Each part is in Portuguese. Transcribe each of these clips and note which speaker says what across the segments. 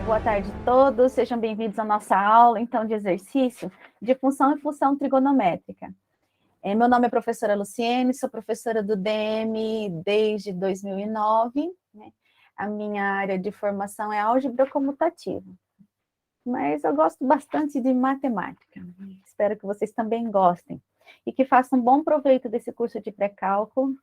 Speaker 1: Boa tarde a todos, sejam bem-vindos à nossa aula, então, de exercício de função e função trigonométrica. Meu nome é professora Luciene, sou professora do DM desde 2009, né? A minha área de formação é álgebra comutativa, mas eu gosto bastante de matemática, espero que vocês também gostem, e que façam bom proveito desse curso de pré-cálculo,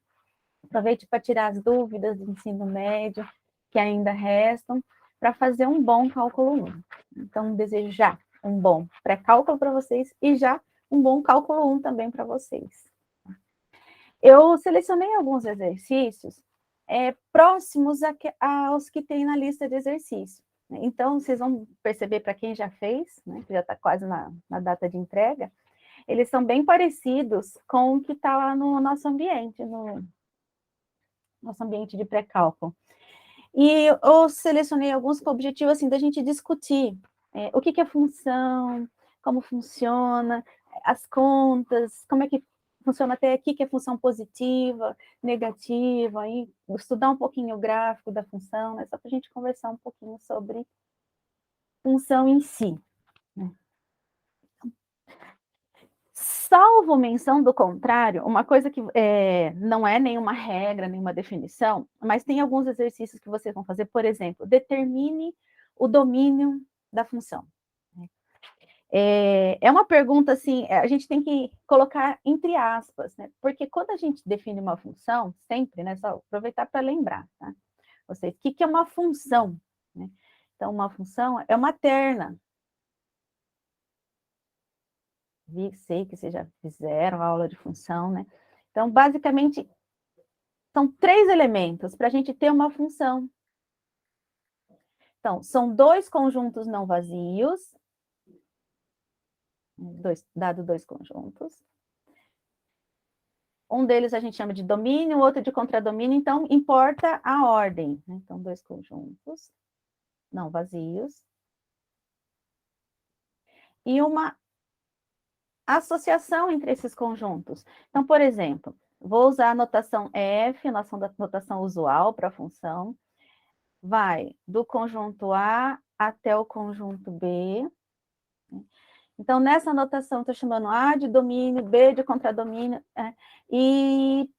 Speaker 1: aproveite para tirar as dúvidas do ensino médio, que ainda restam, para fazer um bom cálculo 1. Então, desejo já um bom pré-cálculo para vocês e já um bom cálculo 1 também para vocês. Eu selecionei alguns exercícios próximos aos que tem na lista de exercícios. Então, vocês vão perceber, para quem já fez, né, que já está quase na data de entrega, eles são bem parecidos com o que está lá no nosso ambiente, no nosso ambiente de pré-cálculo. E eu selecionei alguns com o objetivo, assim, da gente discutir o que é função, como funciona, as contas, como é que funciona até aqui, que é função positiva, negativa, e estudar um pouquinho o gráfico da função, né, só para a gente conversar um pouquinho sobre função em si. Né? Salvo menção do contrário, uma coisa que não é nenhuma regra, nenhuma definição, mas tem alguns exercícios que vocês vão fazer, por exemplo, determine o domínio da função. É uma pergunta assim, a gente tem que colocar entre aspas, né? Porque quando a gente define uma função, sempre, né? Só aproveitar para lembrar, tá? Vocês, o que é uma função? Né? Então, uma função é uma terna. Sei que vocês já fizeram aula de função, né? Então, basicamente, são 3 elementos para a gente ter uma função. Então, são 2 conjuntos não vazios, dado 2 conjuntos. Um deles a gente chama de domínio, o outro de contradomínio, então importa a ordem. Né? Então, 2 conjuntos não vazios. E uma associação entre esses conjuntos. Então, por exemplo, vou usar a notação F, a notação usual para a função. Vai do conjunto A até o conjunto B. Então, nessa notação, estou chamando A de domínio, B de contradomínio, e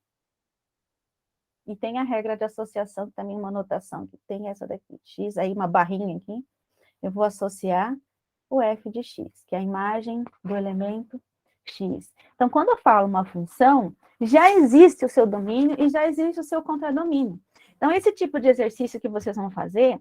Speaker 1: tem a regra de associação, também uma notação, que tem essa daqui, X, aí uma barrinha aqui, eu vou associar o F de X, que é a imagem do elemento X. Então, quando eu falo uma função, já existe o seu domínio e já existe o seu contradomínio. Então, esse tipo de exercício que vocês vão fazer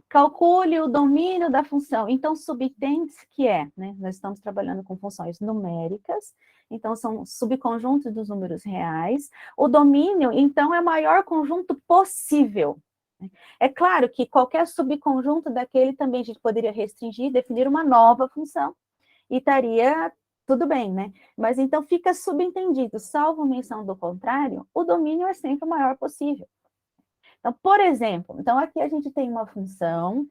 Speaker 1: calcule o domínio da função. Então, subtende-se que né? Nós estamos trabalhando com funções numéricas, então são subconjuntos dos números reais. O domínio, então, é o maior conjunto possível. É claro que qualquer subconjunto daquele também a gente poderia restringir, definir uma nova função, e estaria tudo bem, né? Mas então fica subentendido, salvo menção do contrário, o domínio é sempre o maior possível. Então, por exemplo, então aqui a gente tem uma função,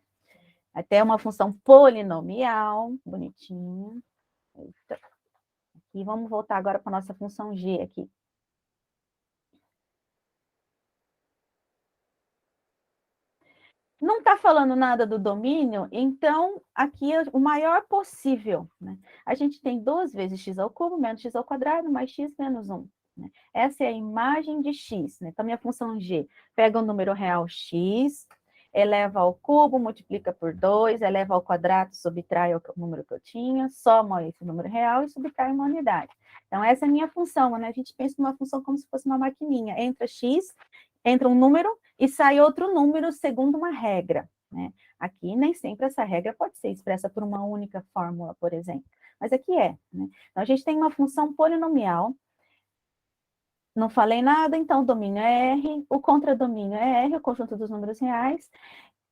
Speaker 1: até uma função polinomial, bonitinha. E vamos voltar agora para a nossa função g aqui. Não está falando nada do domínio, então aqui é o maior possível. Né? A gente tem 2 vezes x ao cubo menos x ao quadrado mais x menos 1. Né? Essa é a imagem de x. Né? Então, minha função g pega o número real x, eleva ao cubo, multiplica por 2, eleva ao quadrado, subtrai o número que eu tinha, soma esse número real e subtrai uma unidade. Então, essa é a minha função. Né? A gente pensa numa função como se fosse uma maquininha. Entra um número e sai outro número segundo uma regra. Né? Aqui, nem sempre essa regra pode ser expressa por uma única fórmula, por exemplo. Mas aqui é. Né? Então, a gente tem uma função polinomial. Não falei nada, então o domínio é R, o contradomínio é R, o conjunto dos números reais,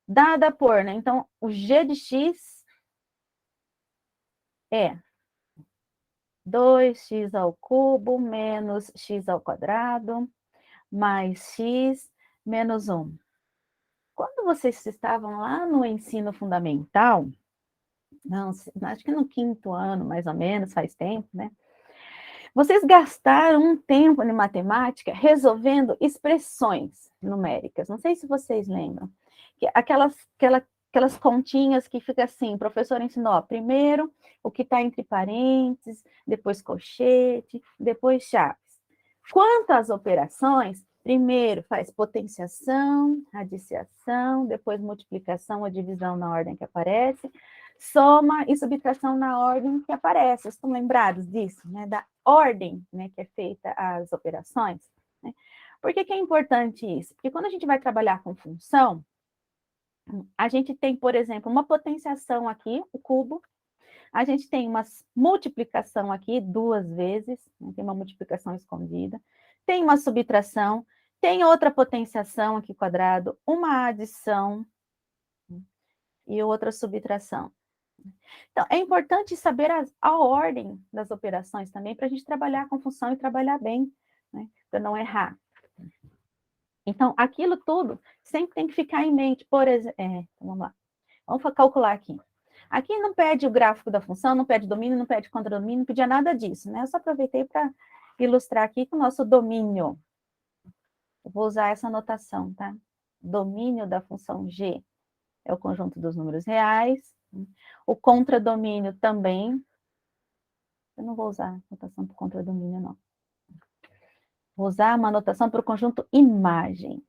Speaker 1: dada por, né? Então, o g de x é 2x ao cubo menos x ao quadrado, mais x menos 1. Quando vocês estavam lá no ensino fundamental, não, acho que no 5º ano, mais ou menos, faz tempo, né? Vocês gastaram um tempo em matemática resolvendo expressões numéricas. Não sei se vocês lembram. Aquela aquelas continhas que fica assim, o professor ensinou, ó, primeiro o que está entre parênteses, depois colchete, depois chaves. Quanto às operações, primeiro faz potenciação, radiciação, depois multiplicação ou divisão na ordem que aparece, soma e subtração na ordem que aparece. Vocês estão lembrados disso, né? Da ordem, né, que é feita as operações? Né? Por que é importante isso? Porque quando a gente vai trabalhar com função, a gente tem, por exemplo, uma potenciação aqui, o cubo, a gente tem uma multiplicação aqui, 2 vezes, né? Tem uma multiplicação escondida, tem uma subtração, tem outra potenciação aqui, quadrado, uma adição e outra subtração. Então, é importante saber a ordem das operações também, para a gente trabalhar com função e trabalhar bem, né? Para não errar. Então, aquilo tudo sempre tem que ficar em mente. Por exemplo, então vamos lá. Vamos calcular aqui. Aqui não pede o gráfico da função, não pede domínio, não pede contradomínio, não pedia nada disso, né? Eu só aproveitei para ilustrar aqui com o nosso domínio. Eu vou usar essa notação, tá? Domínio da função g é o conjunto dos números reais. O contradomínio também. Eu não vou usar notação para o contradomínio, não. Vou usar uma notação para o conjunto imagem.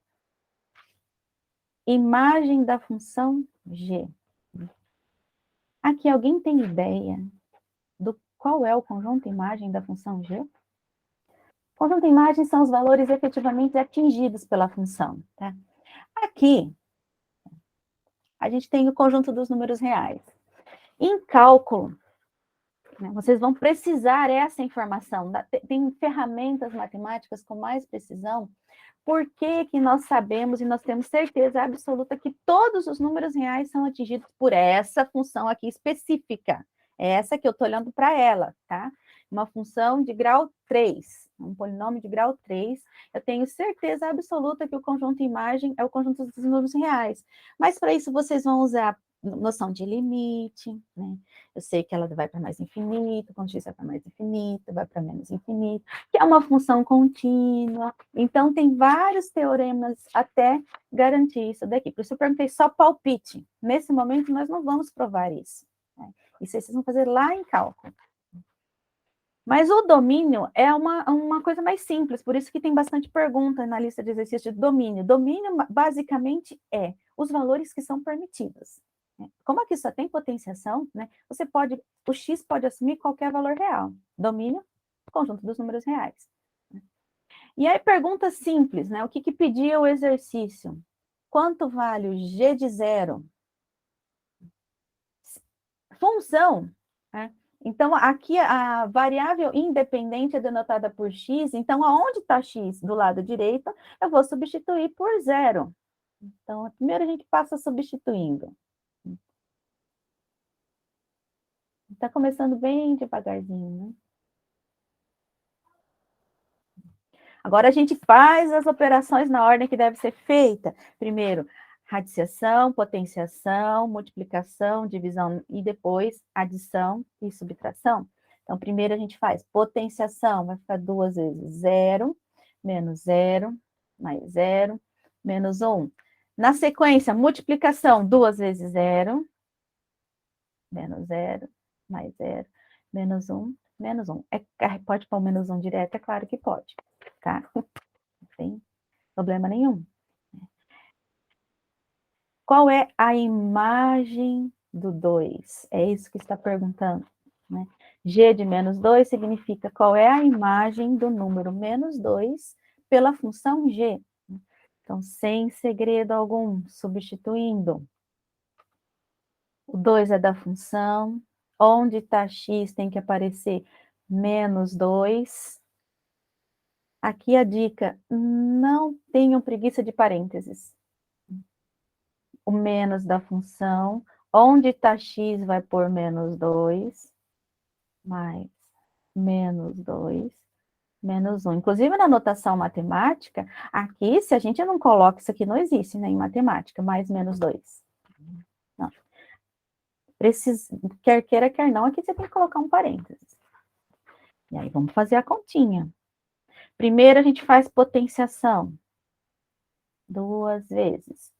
Speaker 1: Imagem da função g. Aqui, alguém tem ideia do qual é o conjunto imagem da função g? O conjunto imagem são os valores efetivamente atingidos pela função, tá? Aqui, a gente tem o conjunto dos números reais. Em cálculo, né, vocês vão precisar essa informação. Tem ferramentas matemáticas com mais precisão. Por que que nós sabemos e nós temos certeza absoluta que todos os números reais são atingidos por essa função aqui específica? É essa que eu estou olhando para ela, tá? Uma função de grau 3, um polinômio de grau 3. Eu tenho certeza absoluta que o conjunto imagem é o conjunto dos números reais. Mas para isso vocês vão usar noção de limite, né? Eu sei que ela vai para mais infinito, quando x vai para mais infinito, vai para menos infinito, que é uma função contínua. Então, tem vários teoremas até garantir isso daqui. Por isso eu perguntei só palpite. Nesse momento, nós não vamos provar isso, né? Isso vocês vão fazer lá em cálculo. Mas o domínio é uma coisa mais simples, por isso que tem bastante pergunta na lista de exercícios de domínio. Domínio, basicamente, é os valores que são permitidos. Como aqui só tem potenciação, né? O x pode assumir qualquer valor real. Domínio, conjunto dos números reais. E aí, pergunta simples, né? O que pedia o exercício? Quanto vale o g de 0? Função, né? Então, aqui a variável independente é denotada por x, então, aonde está x? Do lado direito, eu vou substituir por 0. Então, primeiro a gente passa substituindo. Está começando bem devagarzinho, né? Agora a gente faz as operações na ordem que deve ser feita. Primeiro, radiciação, potenciação, multiplicação, divisão e depois adição e subtração. Então, primeiro a gente faz potenciação, vai ficar 2 vezes 0, menos 0, mais 0, menos 1. Na sequência, multiplicação, 2 vezes 0, menos 0, mais 0, menos 1, menos 1. Pode pôr o menos 1 direto? É claro que pode, tá? Não tem problema nenhum. Qual é a imagem do 2? É isso que está perguntando, né? G de menos 2 significa qual é a imagem do número menos 2 pela função G. Então, sem segredo algum, substituindo. O 2 é da função. Onde está x tem que aparecer menos 2. Aqui a dica, não tenham preguiça de parênteses. O menos da função. Onde está x vai por menos 2, mais menos 2, menos 1. Inclusive, na notação matemática, aqui, se a gente não coloca, isso aqui não existe, né, em matemática, mais menos 2. Não. Quer queira, quer não, aqui você tem que colocar um parênteses. E aí, vamos fazer a continha. Primeiro, a gente faz potenciação. 2 vezes.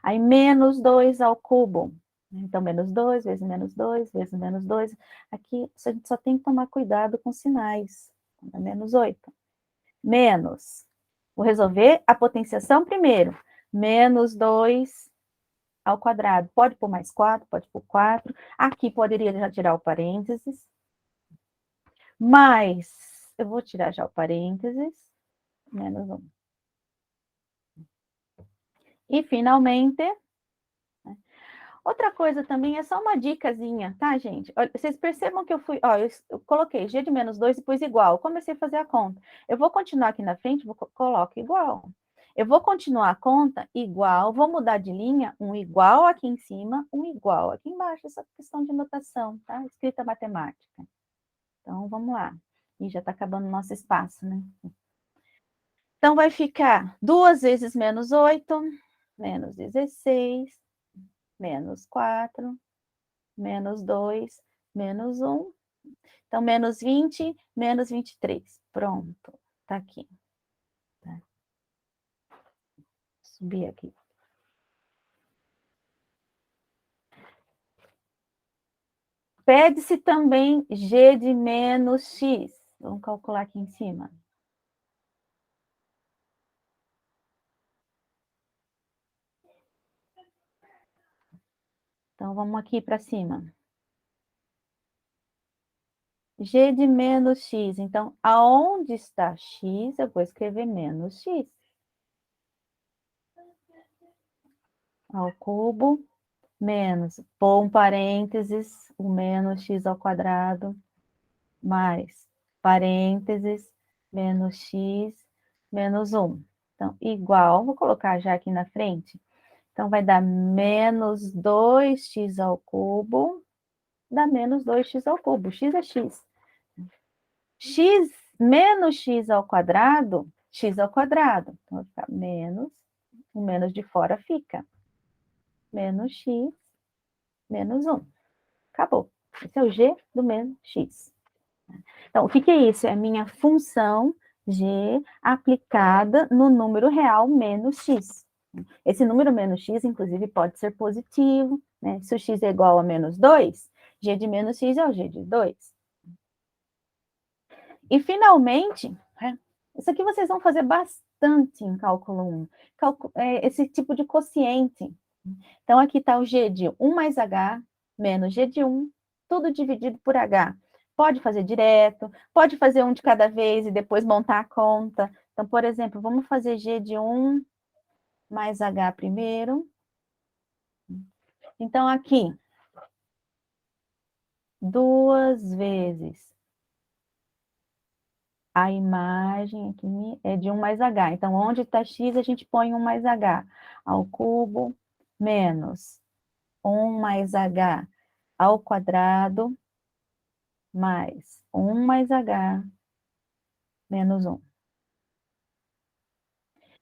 Speaker 1: Aí, menos 2 ao cubo. Então, menos 2 vezes menos 2 vezes menos 2. Aqui, a gente só tem que tomar cuidado com sinais. Então, menos 8. Menos. Vou resolver a potenciação primeiro. Menos 2 ao quadrado. Pode pôr mais 4, pode pôr 4. Aqui poderia já tirar o parênteses. Mais, eu vou tirar já o parênteses. Menos 1. E, finalmente, outra coisa também é só uma dicasinha, tá, gente? Olha, vocês percebam que eu fui, ó, eu coloquei g de menos 2 e pus igual. Comecei a fazer a conta. Eu vou continuar aqui na frente, coloco igual. Eu vou continuar a conta igual, vou mudar de linha, um igual aqui em cima, um igual aqui embaixo. Essa questão de notação, tá? Escrita matemática. Então, vamos lá. E já está acabando o nosso espaço, né? Então, vai ficar 2 vezes menos 8, menos 16, menos 4, menos 2, menos 1. Então, menos 20, menos 23. Pronto, tá aqui. Tá. Subir aqui. Pede-se também g de menos x. Vamos calcular aqui em cima. Então, vamos aqui para cima. G de menos x. Então, aonde está x, eu vou escrever menos x. Ao cubo, menos, pôr um parênteses, o menos x ao quadrado, mais, parênteses, menos x, menos 1. Então, igual, vou colocar já aqui na frente. Então, vai dar menos 2x ao cubo, dá menos 2x ao cubo. X é x. X menos x ao quadrado, x ao quadrado. Então, vai ficar menos, o menos de fora fica. Menos x, menos 1. Acabou. Esse é o g do menos x. Então, o que é isso? É a minha função g aplicada no número real menos x. Esse número menos x, inclusive, pode ser positivo, né? Se o x é igual a menos 2, g de menos x é o g de 2. E, finalmente, isso aqui vocês vão fazer bastante em cálculo 1, esse tipo de quociente. Então, aqui está o g de 1 mais h menos g de 1, tudo dividido por h. Pode fazer direto, pode fazer um de cada vez e depois montar a conta. Então, por exemplo, vamos fazer g de 1 mais h primeiro. Então, aqui, 2 vezes a imagem aqui é de 1 mais h. Então, onde está x, a gente põe 1 mais h ao cubo, menos 1 mais h ao quadrado, mais 1 mais h, menos 1.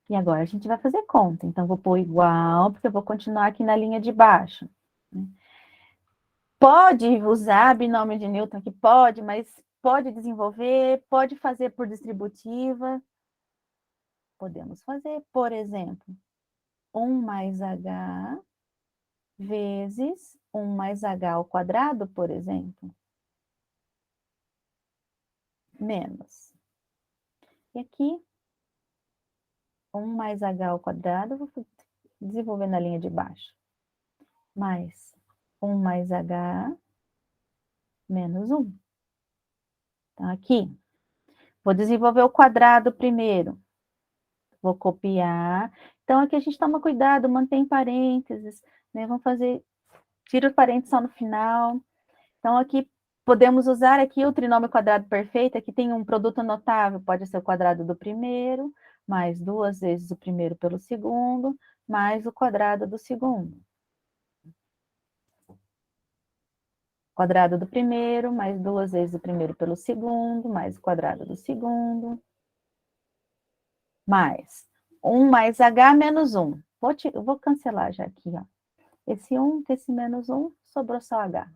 Speaker 1: E agora a gente vai fazer conta. Então, vou pôr igual, porque eu vou continuar aqui na linha de baixo. Pode usar binômio de Newton aqui? Pode, mas pode desenvolver, pode fazer por distributiva. Podemos fazer, por exemplo, 1 mais h vezes 1 mais h ao quadrado, por exemplo, menos. E aqui, 1 mais h ao quadrado, vou desenvolver na linha de baixo. Mais 1 mais h menos 1. Então, aqui, vou desenvolver o quadrado primeiro. Vou copiar. Então, aqui a gente toma cuidado, mantém parênteses, né? Vamos fazer, tira o parênteses só no final. Então, aqui, podemos usar aqui o trinômio quadrado perfeito. Aqui tem um produto notável, pode ser o quadrado do primeiro, mais 2 vezes o primeiro pelo segundo, mais o quadrado do segundo. Quadrado do primeiro, mais 2 vezes o primeiro pelo segundo, mais o quadrado do segundo, mais 1 mais h menos 1. Vou cancelar já aqui, ó. Esse 1 com esse menos 1, sobrou só h.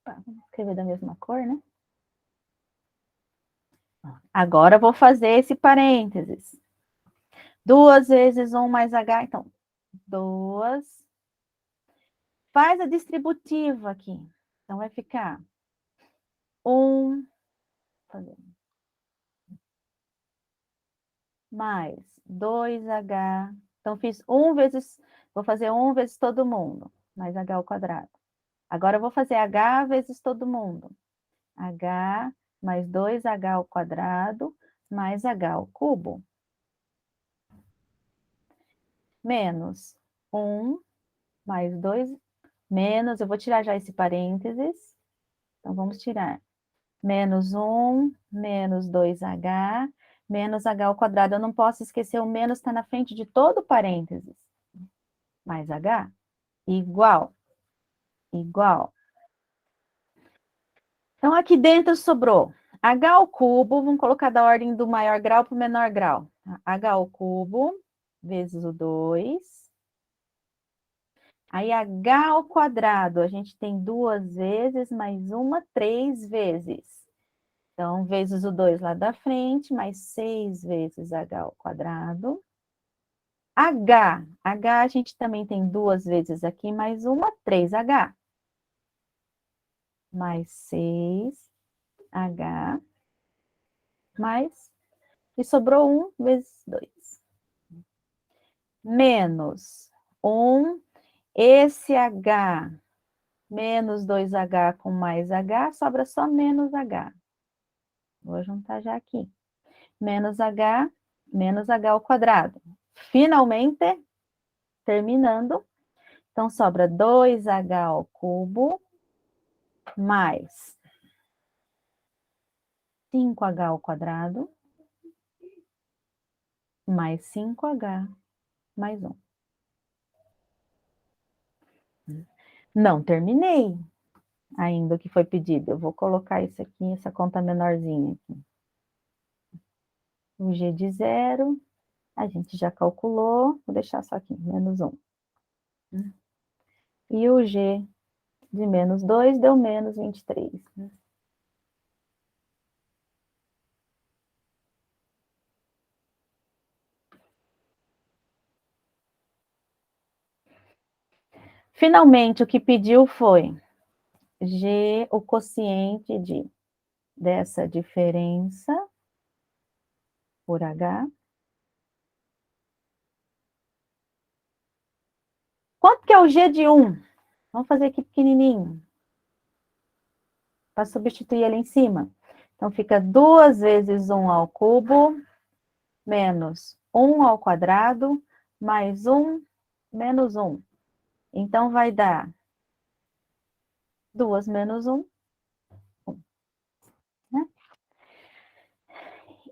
Speaker 1: Vamos escrever da mesma cor, né? Agora eu vou fazer esse parênteses. 2 vezes 1 mais H, então, 2. Faz a distributiva aqui. Então, vai ficar 1, mais 2H. Então, fiz 1 vezes, vou fazer 1 vezes todo mundo, mais H ao quadrado. Agora, eu vou fazer H vezes todo mundo. H mais 2H ao quadrado, mais H ao cubo. Menos 1 mais 2, menos, eu vou tirar já esse parênteses. Então, vamos tirar. Menos 1, menos 2H, menos H ao quadrado. Eu não posso esquecer, o menos está na frente de todo parênteses. Mais H, igual. Então, aqui dentro sobrou H ao cubo, vamos colocar da ordem do maior grau para o menor grau. H ao cubo, vezes o 2. Aí, H ao quadrado, a gente tem 2 vezes, mais uma, 3 vezes. Então, vezes o 2 lá da frente, mais 6 vezes H ao quadrado. H a gente também tem 2 vezes aqui, mais uma, 3H. Mais 6H, mais, e sobrou 1 vezes 2. Menos 1, esse H, menos 2H com mais H, sobra só menos H. Vou juntar já aqui. Menos H ao quadrado. Finalmente, terminando. Então, sobra 2H ao cubo, mais 5H ao quadrado, mais 5H, mais 1. Não terminei ainda o que foi pedido. Eu vou colocar isso aqui, essa conta menorzinha aqui. O G de 0, a gente já calculou, vou deixar só aqui, menos 1. E o G de menos 2 deu menos 23. Finalmente, o que pediu foi G, o quociente dessa diferença por H. Quanto que é o G de 1? Vamos fazer aqui pequenininho, para substituir ele em cima. Então, fica 2 vezes 1 ao cubo, menos 1 ao quadrado, mais 1, menos 1. Então, vai dar 2 menos 1, 1. Né?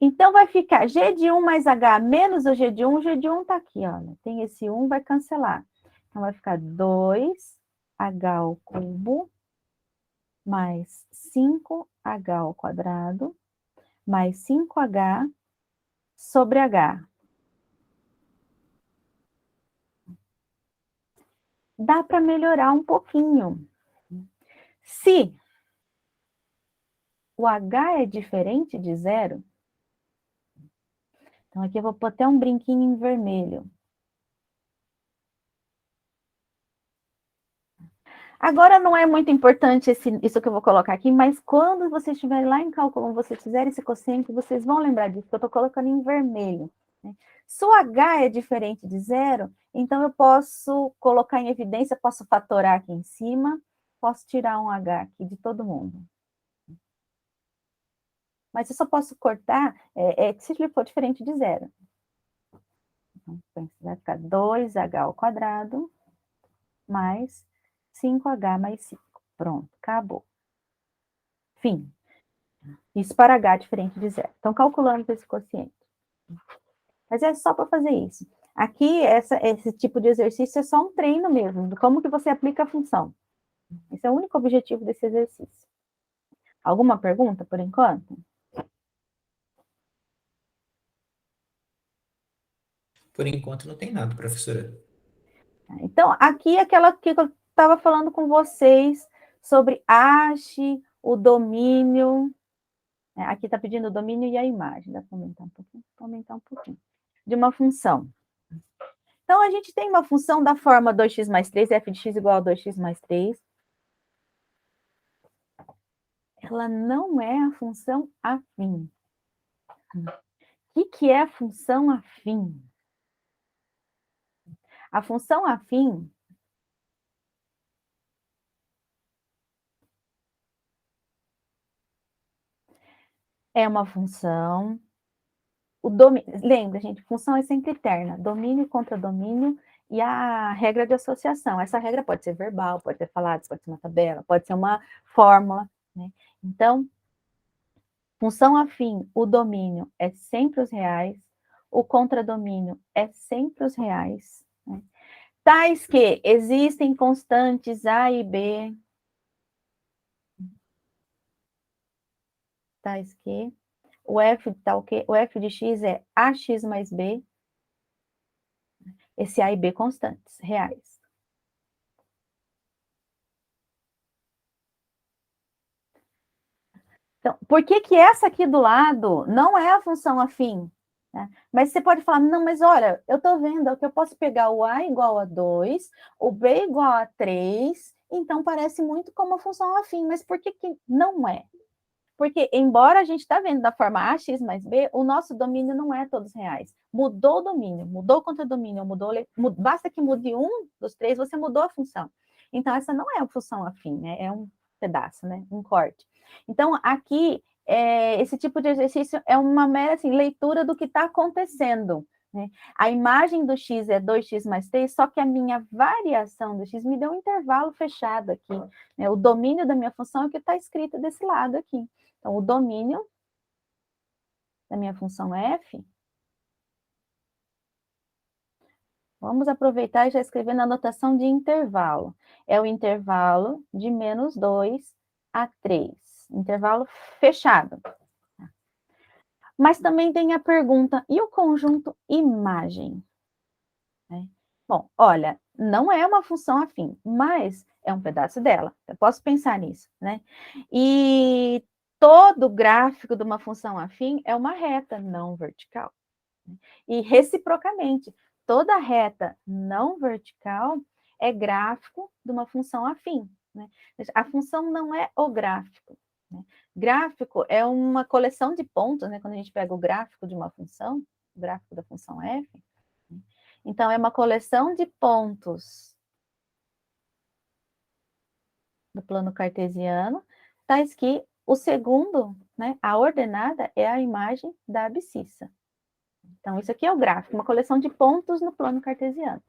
Speaker 1: Então, vai ficar G de 1 mais H menos o G de 1. O G de 1 está aqui, olha. Tem esse 1, vai cancelar. Então, vai ficar 2H ao cubo, mais 5H ao quadrado, mais 5H sobre H. Dá para melhorar um pouquinho. Se o H é diferente de 0, então aqui eu vou pôr até um brinquinho em vermelho. Agora não é muito importante isso que eu vou colocar aqui, mas quando vocês estiverem lá em cálculo, vocês fizerem esse quociente, vocês vão lembrar disso, que eu estou colocando em vermelho. Né? Se o H é diferente de 0, então eu posso colocar em evidência, posso fatorar aqui em cima, posso tirar um H aqui de todo mundo. Mas eu só posso cortar se ele for diferente de 0. Então, vai ficar 2H ao quadrado mais 5H mais 5. Pronto, acabou. Fim. Isso para H diferente de 0. Então, calculando esse quociente. Mas é só para fazer isso. Aqui, esse tipo de exercício é só um treino mesmo, de como que você aplica a função. Esse é o único objetivo desse exercício. Alguma pergunta, por enquanto?
Speaker 2: Por enquanto não tem nada, professora.
Speaker 1: Então, aqui é aquela que eu estava falando com vocês sobre hash, o domínio. Aqui está pedindo o domínio e a imagem. Dá para aumentar um pouquinho? Vou aumentar um pouquinho. De uma função. Então, a gente tem uma função da forma 2x mais 3, f de x igual a 2x mais 3. Ela não é a função afim. O que é a função afim? A função afim é uma função... Lembra, gente, função é sempre eterna. Domínio contra domínio e a regra de associação. Essa regra pode ser verbal, pode ser falada, pode ser uma tabela, pode ser uma fórmula, né? Então, função afim, o domínio é sempre os reais, o contradomínio é sempre os reais, né? Tais que existem constantes A e B, tais que o f, tal que, o f de x é ax mais b, esse A e B constantes, reais. Então, por que que essa aqui do lado não é a função afim? Né? Mas você pode falar, não, mas olha, eu estou vendo que eu posso pegar o A igual a 2, o B igual a 3, então parece muito como a função afim, mas por que que não é? Porque, embora a gente está vendo da forma ax mais b, o nosso domínio não é todos reais. Mudou o domínio, mudou o contradomínio, basta que mude um dos três, você mudou a função. Então, essa não é a função afim, né? É um pedaço, né? Um corte. Então, aqui, esse tipo de exercício é uma mera assim, leitura do que está acontecendo. Né? A imagem do x é 2x mais 3, só que a minha variação do x me deu um intervalo fechado aqui. Né? O domínio da minha função é o que está escrito desse lado aqui. Então, o domínio da minha função f, vamos aproveitar e já escrever na notação de intervalo. É o intervalo de menos 2 a 3. Intervalo fechado. Mas também tem a pergunta, e o conjunto imagem? Bom, olha, não é uma função afim, mas é um pedaço dela. Eu posso pensar nisso, né? E todo gráfico de uma função afim é uma reta não vertical. E reciprocamente, toda reta não vertical é gráfico de uma função afim. Né? A função não é o gráfico. Né? Gráfico é uma coleção de pontos, né? Quando a gente pega o gráfico de uma função, o gráfico da função f, então é uma coleção de pontos do plano cartesiano, tais que o segundo, né, a ordenada é a imagem da abscissa. Então, isso aqui é o gráfico, uma coleção de pontos no plano cartesiano.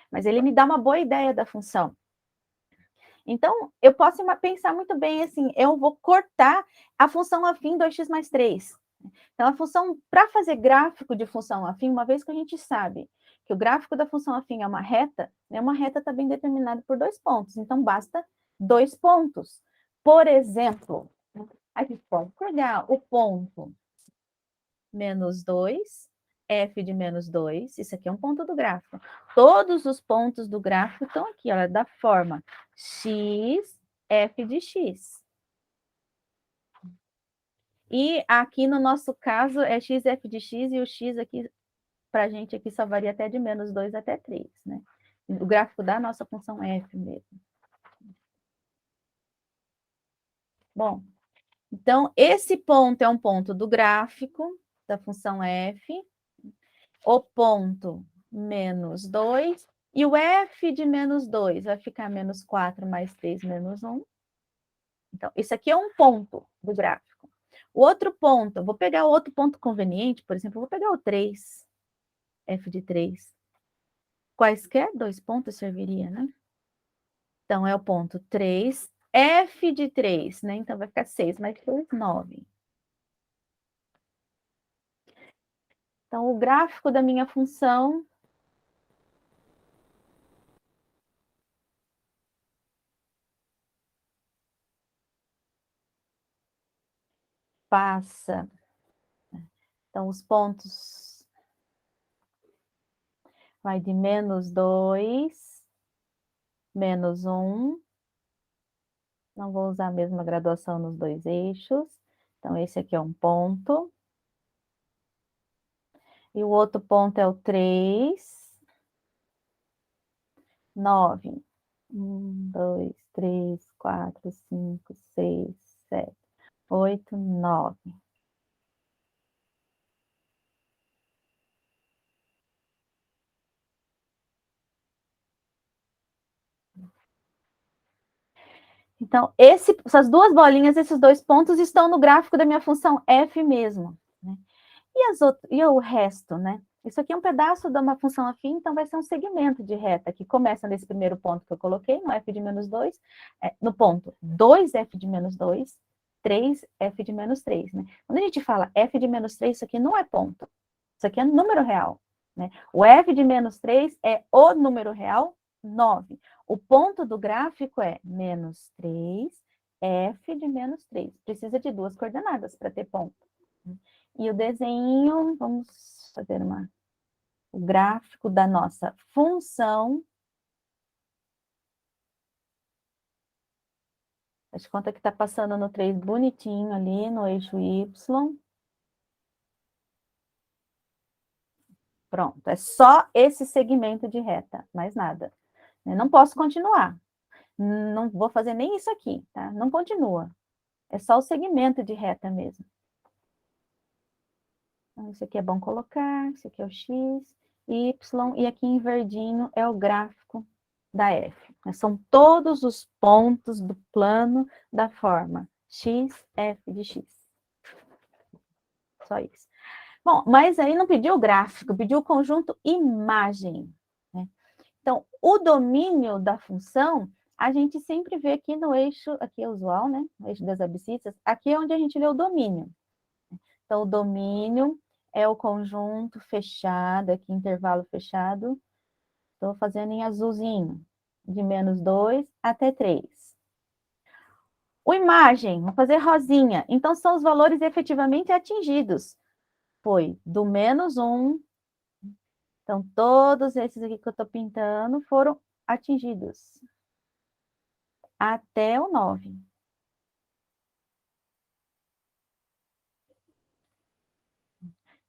Speaker 1: Mas ele me dá uma boa ideia da função. Então, eu posso pensar muito bem assim, eu vou cortar a função afim 2x mais 3. Então, a função, para fazer gráfico de função afim, uma vez que a gente sabe que o gráfico da função afim é uma reta, né, uma reta está bem determinada por 2 pontos, então basta 2 pontos. Por exemplo, a gente pode pegar o ponto menos 2, f de menos 2, isso aqui é um ponto do gráfico. Todos os pontos do gráfico estão aqui, olha, da forma x, f de x. E aqui no nosso caso é x, f de x, e o x aqui, para a gente aqui só varia até de menos 2 até 3, né? O gráfico da nossa função f mesmo. Bom, então esse ponto é um ponto do gráfico da função f, o ponto menos 2, e o f de menos 2 vai ficar menos 4 mais 3 menos 1. Então, isso aqui é um ponto do gráfico. O outro ponto, vou pegar o outro ponto conveniente, por exemplo, eu vou pegar o 3, f de 3. Quaisquer 2 pontos serviria, né? Então, é o ponto 3, f de 3, né? Então, vai ficar 6 mais 3, 9. Então, o gráfico da minha função passa. Então, os pontos vai de menos 2, menos 1. Não vou usar a mesma graduação nos dois eixos. Então, esse aqui é um ponto. E o outro ponto é o 3. 9. 1, 2, 3, 4, 5, 6, 7, 8, 9. Então, essas duas bolinhas, esses dois pontos estão no gráfico da minha função f mesmo. Né? E o resto, né? Isso aqui é um pedaço de uma função afim, então vai ser um segmento de reta que começa nesse primeiro ponto que eu coloquei, no f de menos 2, no ponto 2f de menos 2, 3f de menos 3. Né? Quando a gente fala f de menos 3, isso aqui não é ponto. Isso aqui é número real. Né? O f de menos 3 é o número real 9. O ponto do gráfico é menos 3, f de menos 3. Precisa de duas coordenadas para ter ponto. E o desenho, vamos fazer o gráfico da nossa função. Faz de conta que está passando no 3 bonitinho ali, no eixo Y. Pronto, é só esse segmento de reta, mais nada. Eu não posso continuar. Não vou fazer nem isso aqui, tá? Não continua. É só o segmento de reta mesmo. Então, isso aqui é bom colocar, isso aqui é o x, y, e aqui em verdinho é o gráfico da f. São todos os pontos do plano da forma x, f de x. Só isso. Bom, mas aí não pediu o gráfico, pediu o conjunto imagem. Né? Então, o domínio da função, a gente sempre vê aqui no eixo, aqui é usual, né? No eixo das abscissas, aqui é onde a gente vê o domínio. Então, o domínio é o conjunto fechado, aqui intervalo fechado. Estou fazendo em azulzinho, de menos 2 até 3. O imagem, vou fazer rosinha. Então, são os valores efetivamente atingidos. Foi do menos 1. Então, todos esses aqui que eu estou pintando foram atingidos. Até o 9.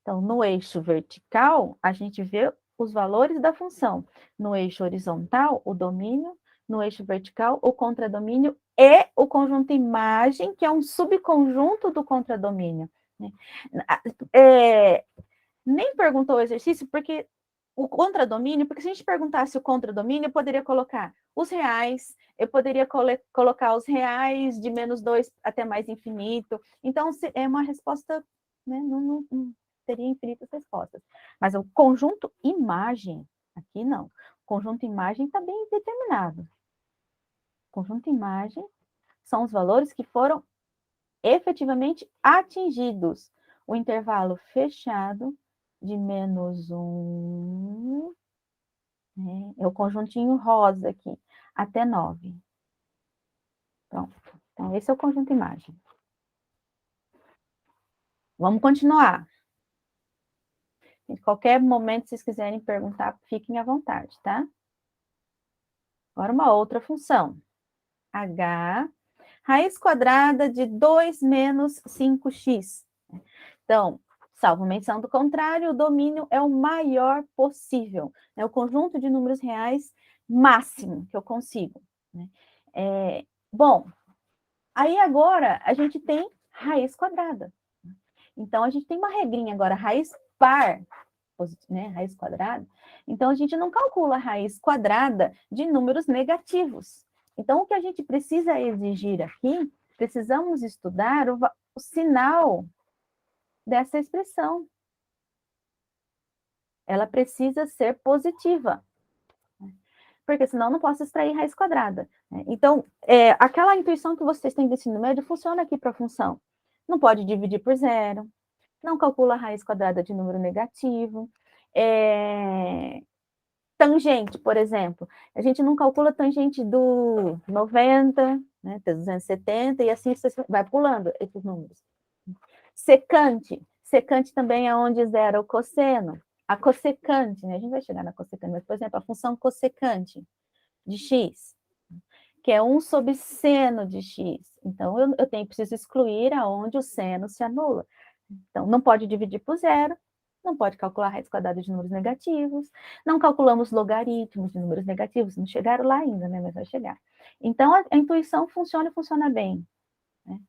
Speaker 1: Então, no eixo vertical, a gente vê os valores da função. No eixo horizontal, o domínio. No eixo vertical, o contradomínio e o conjunto imagem, que é um subconjunto do contradomínio. Nem perguntou o exercício, porque o contradomínio, porque se a gente perguntasse o contradomínio, eu poderia colocar os reais, eu poderia colocar os reais de menos 2 até mais infinito. Então, é uma resposta, né, não teria infinitas respostas. Mas o conjunto imagem, aqui não. O conjunto imagem está bem determinado. O conjunto imagem são os valores que foram efetivamente atingidos. O intervalo fechado de menos 1, né, é o conjuntinho rosa aqui, até 9. Pronto. Então, esse é o conjunto imagem. Vamos continuar. Em qualquer momento, se vocês quiserem perguntar, fiquem à vontade, tá? Agora, uma outra função. H, raiz quadrada de 2 menos 5x. Então, salvo menção do contrário, o domínio é o maior possível. É o conjunto de números reais máximo que eu consigo. Né? Bom, aí agora a gente tem raiz quadrada. Então, a gente tem uma regrinha agora, raiz par, né, raiz quadrada. Então, a gente não calcula a raiz quadrada de números negativos. Então, o que a gente precisa exigir aqui, precisamos estudar o sinal dessa expressão. Ela precisa ser positiva, porque senão eu não posso extrair raiz quadrada. Então, aquela intuição que vocês têm do ensino médio funciona aqui para a função. Não pode dividir por zero, não calcula a raiz quadrada de número negativo. Tangente, por exemplo, a gente não calcula tangente do 90, né, 270, e assim você vai pulando esses números. Secante também é onde zera o cosseno. A cossecante, né? A gente vai chegar na cossecante, mas, por exemplo, a função cossecante de x. que é 1 sobre seno de x. Então, preciso excluir aonde o seno se anula. Então, não pode dividir por zero, não pode calcular a raiz quadrada de números negativos, não calculamos logaritmos de números negativos, não chegaram lá ainda, né? Mas vai chegar. Então, a intuição funciona e funciona bem. Né?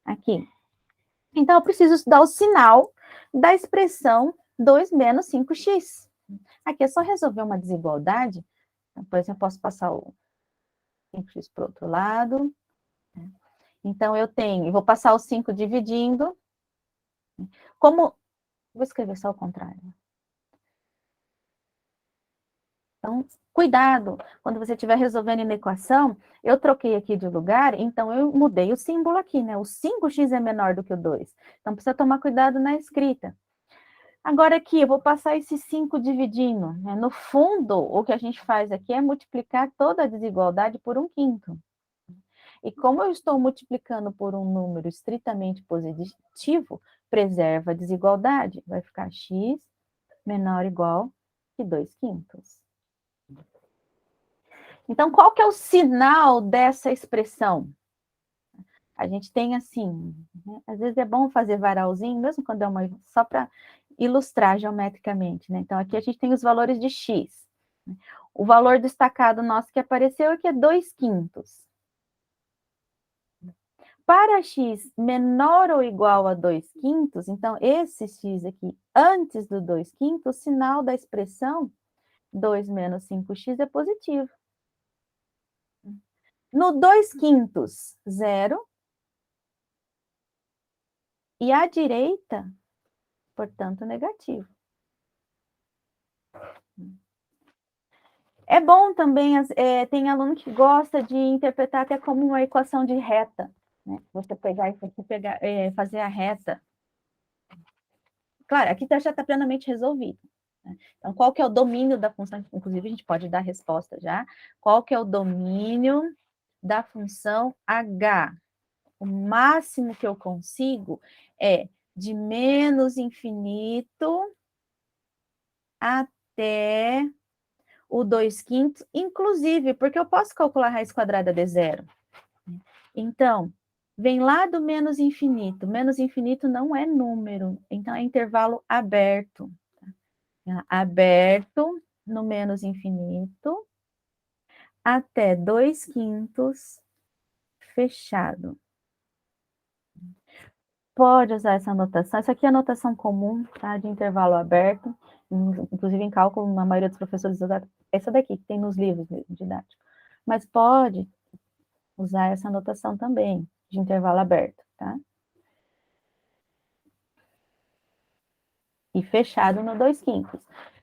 Speaker 1: Aqui. Então, eu preciso dar o sinal da expressão 2 menos 5x. Aqui é só resolver uma desigualdade. Então, por exemplo, eu posso passar o 5x para o outro lado. Então, eu vou passar o 5 dividindo. Vou escrever só o contrário. Então, cuidado, quando você estiver resolvendo na equação, eu troquei aqui de lugar, então eu mudei o símbolo aqui, né? O 5x é menor do que o 2. Então, precisa tomar cuidado na escrita. Agora aqui, eu vou passar esse 5 dividindo. Né? No fundo, o que a gente faz aqui é multiplicar toda a desigualdade por 1/5. E como eu estou multiplicando por um número estritamente positivo, preserva a desigualdade. Vai ficar x menor ou igual que 2/5. Então, qual que é o sinal dessa expressão? A gente tem assim, né? Às vezes é bom fazer varalzinho, mesmo quando é só para ilustrar geometricamente, né? Então, aqui a gente tem os valores de x. O valor destacado nosso que apareceu aqui é 2/5. Para x menor ou igual a 2/5, então, esse x aqui, antes do 2/5, o sinal da expressão 2 menos 5x é positivo. No 2/5, 0. E à direita, portanto, negativo. É bom também, tem aluno que gosta de interpretar até como uma equação de reta. Né? Você fazer a reta. Claro, aqui já está plenamente resolvido. Né? Então, qual que é o domínio da função? Inclusive, a gente pode dar a resposta já. Qual que é o domínio da função h? O máximo que eu consigo é de menos infinito até o 2/5, inclusive, porque eu posso calcular a raiz quadrada de zero. Então, vem lá do menos infinito. Menos infinito não é número, então é intervalo aberto. Aberto no menos infinito até 2/5 fechado. Pode usar essa anotação. Essa aqui é a anotação comum, tá? De intervalo aberto. Inclusive, em cálculo, a maioria dos professores usa essa daqui, que tem nos livros mesmo, didáticos. Mas pode usar essa anotação também, de intervalo aberto, tá? E fechado no 2/5.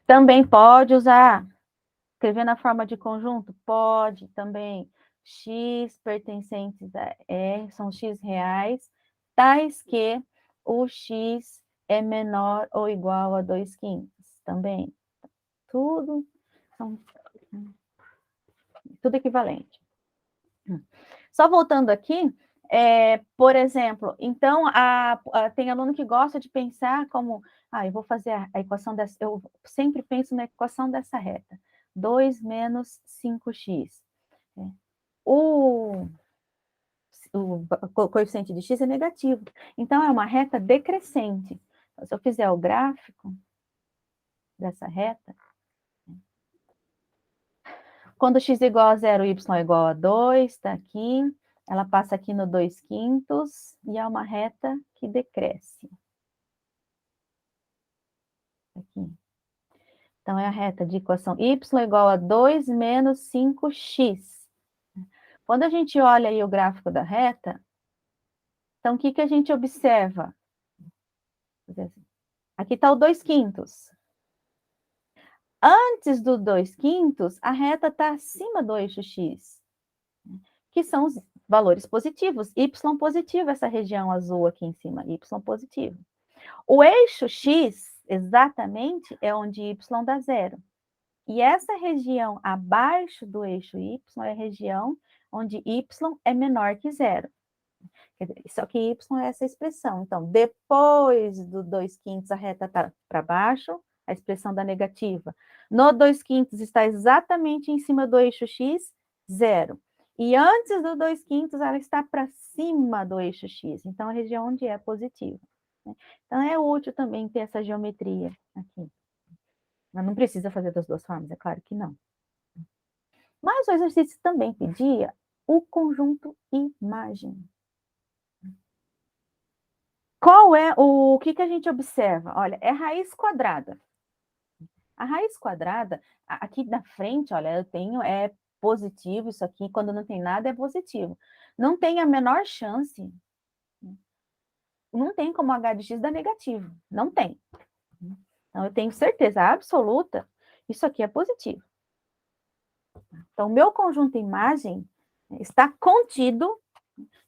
Speaker 1: Também pode usar, escrever na forma de conjunto? Pode também. X pertencentes a R são X reais, tais que o X é menor ou igual a 2/5. Também. Tudo equivalente. Só voltando aqui, por exemplo, então, tem aluno que gosta de pensar como, eu vou fazer a equação dessa, eu sempre penso na equação dessa reta, 2 menos 5x. O coeficiente de x é negativo, então é uma reta decrescente. Então, se eu fizer o gráfico dessa reta, quando x é igual a 0, y é igual a 2, está aqui. Ela passa aqui no 2/5 e é uma reta que decresce. Aqui. Então, é a reta de equação y igual a 2 menos 5x. Quando a gente olha aí o gráfico da reta, então, o que a gente observa? Aqui está o 2/5. Antes do 2/5, a reta está acima do eixo x, que são os valores positivos. Y positivo, essa região azul aqui em cima, Y positivo. O eixo x, exatamente, é onde y dá zero. E essa região abaixo do eixo y é a região onde y é menor que zero. Só que y é essa expressão. Então, depois do 2/5, a reta está para baixo, a expressão da negativa. No 2/5 está exatamente em cima do eixo x, zero. E antes do 2/5, ela está para cima do eixo X. Então, a região onde é positivo. Né? Então, é útil também ter essa geometria aqui. Mas não precisa fazer das duas formas, é claro que não. Mas o exercício também pedia o conjunto imagem. Qual é o que a gente observa? Olha, é raiz quadrada. A raiz quadrada, aqui na frente, olha, eu tenho, é positivo, isso aqui, quando não tem nada, é positivo. Não tem a menor chance, não tem como h de x dar negativo, não tem. Então, eu tenho certeza absoluta, isso aqui é positivo. Então, o meu conjunto imagem está contido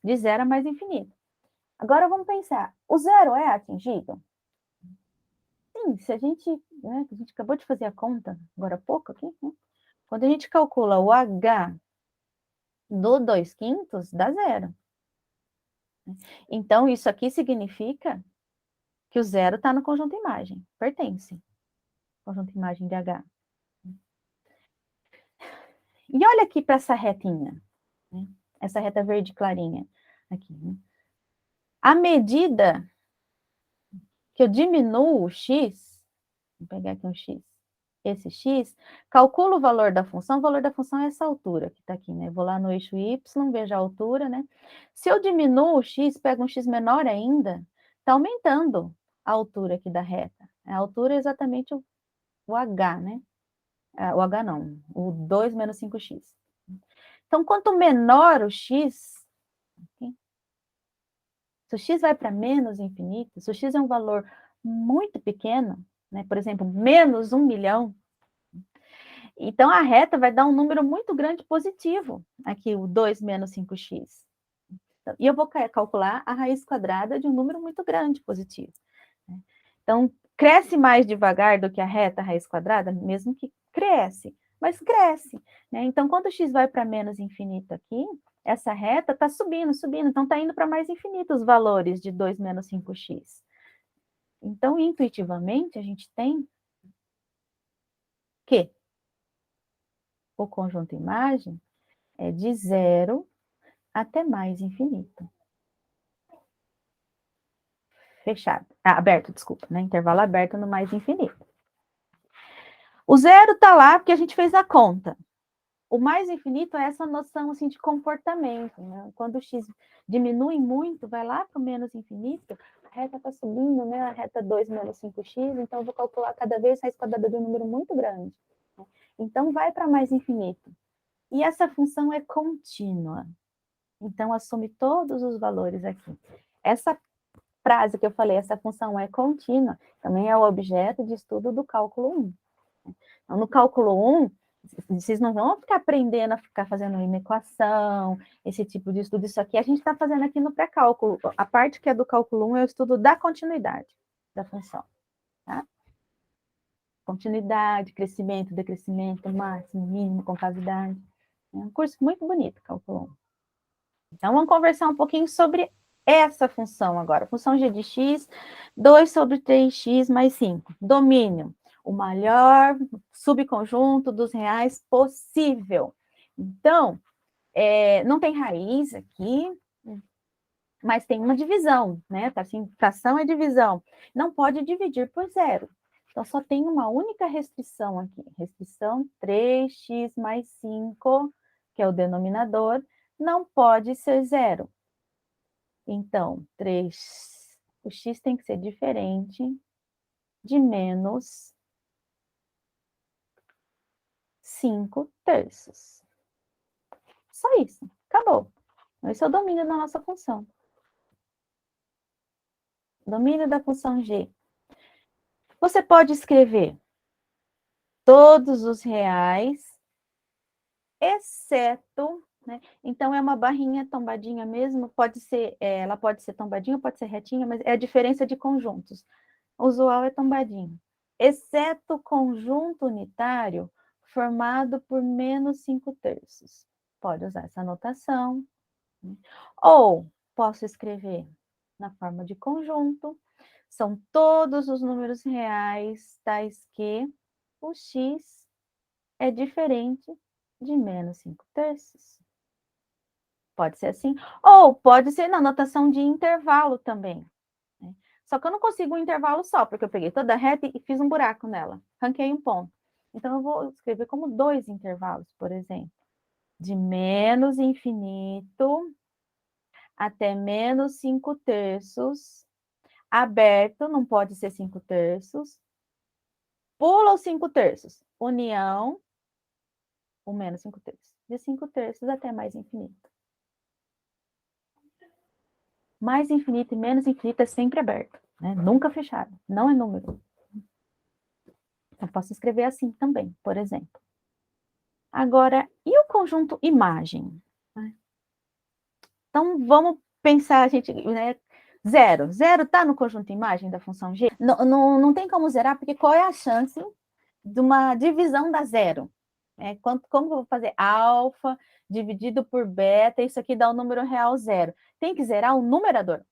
Speaker 1: de 0 a mais infinito. Agora, vamos pensar, o zero é atingido? Sim, se a gente, né, a gente acabou de fazer a conta, agora há pouco aqui, né? Quando a gente calcula o h do 2/5, dá 0. Então, isso aqui significa que o 0 está no conjunto imagem, pertence. Conjunto imagem de H. E olha aqui para essa retinha, né? Essa reta verde clarinha aqui. Né? À medida que eu diminuo o x, vou pegar aqui um x, esse x, calculo o valor da função é essa altura que está aqui, né? Vou lá no eixo y, vejo a altura, né? Se eu diminuo o x, pego um x menor ainda, está aumentando a altura aqui da reta. A altura é exatamente o h, né? O h não, o 2 menos 5x. Então, quanto menor o x, okay? Se o x vai para menos infinito, se o x é um valor muito pequeno, né? Por exemplo, menos 1 milhão, então a reta vai dar um número muito grande positivo, aqui o 2 menos 5x. E eu vou calcular a raiz quadrada de um número muito grande positivo. Né? Então, cresce mais devagar do que a reta raiz quadrada, mesmo que cresce, mas cresce. Né? Então, quando o x vai para menos infinito aqui, essa reta está subindo, subindo, então está indo para mais infinito os valores de 2 menos 5x. Então, intuitivamente, a gente tem que o conjunto imagem é de 0 até mais infinito. Fechado. Aberto, desculpa, né? Intervalo aberto no mais infinito. O 0 está lá porque a gente fez a conta. O mais infinito é essa noção assim, de comportamento. Né? Quando o x diminui muito, vai lá para o menos infinito, a reta está subindo, né? A reta 2 menos 5x, então eu vou calcular cada vez a raiz quadrada de um número muito grande. Né? Então, vai para mais infinito. E essa função é contínua. Então, assume todos os valores aqui. Essa frase que eu falei, essa função é contínua, também é o objeto de estudo do cálculo 1. Então, no cálculo 1, vocês não vão ficar aprendendo a ficar fazendo uma equação, esse tipo de estudo. Isso aqui a gente está fazendo aqui no pré-cálculo. A parte que é do cálculo 1 é o estudo da continuidade da função. Tá? Continuidade, crescimento, decrescimento, máximo, mínimo, concavidade. É um curso muito bonito, cálculo 1. Então, vamos conversar um pouquinho sobre essa função agora. Função g de x, 2 sobre 3x mais 5. Domínio. O maior subconjunto dos reais possível. Então, não tem raiz aqui, mas tem uma divisão, né? Tá assim, fração é divisão. Não pode dividir por 0. Então, só tem uma única restrição aqui. Restrição 3x mais 5, que é o denominador, não pode ser 0. Então, 3, o x tem que ser diferente de menos 5/3. Só isso, acabou. Esse é o domínio da nossa função. Domínio da função g. Você pode escrever todos os reais, exceto, né? Então, é uma barrinha tombadinha mesmo, pode ser, ela pode ser tombadinha, pode ser retinha, mas é a diferença de conjuntos. O usual é tombadinho. Exceto conjunto unitário formado por menos 5/3. Pode usar essa notação. Né? Ou posso escrever na forma de conjunto. São todos os números reais, tais que o x é diferente de menos 5/3. Pode ser assim. Ou pode ser na notação de intervalo também. Né? Só que eu não consigo um intervalo só, porque eu peguei toda a reta e fiz um buraco nela. Ranquei um ponto. Então, eu vou escrever como 2 intervalos, por exemplo. De menos infinito até menos 5/3. Aberto, não pode ser 5/3. Pula os 5/3. União, o menos 5/3. De 5/3 até mais infinito. Mais infinito e menos infinito é sempre aberto, né? Nunca fechado, não é número. Eu posso escrever assim também, por exemplo. Agora, e o conjunto imagem? Então, vamos pensar, gente, né? Zero. Zero está no conjunto imagem da função g? Não tem como zerar, porque qual é a chance de uma divisão da zero? Como eu vou fazer alfa dividido por beta, isso aqui dá o número real zero. Tem que zerar o numerador.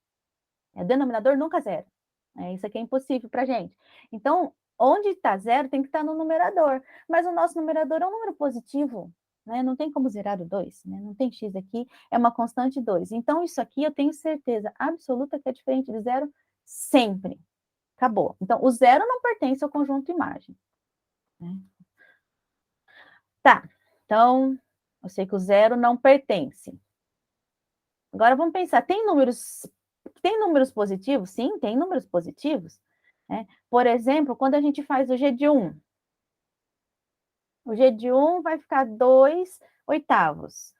Speaker 1: O denominador nunca zero. Isso aqui é impossível para a gente. Então, onde está zero tem que estar no numerador. Mas o nosso numerador é um número positivo. Né? Não tem como zerar o 2. Né? Não tem x aqui, é uma constante 2. Então, isso aqui eu tenho certeza absoluta que é diferente de zero sempre. Acabou. Então, o zero não pertence ao conjunto imagem. Né? Tá. Então, eu sei que o zero não pertence. Agora, vamos pensar, tem números positivos? Sim, tem números positivos. Né? Por exemplo, quando a gente faz o g de 1, o g de 1 vai ficar 2/8.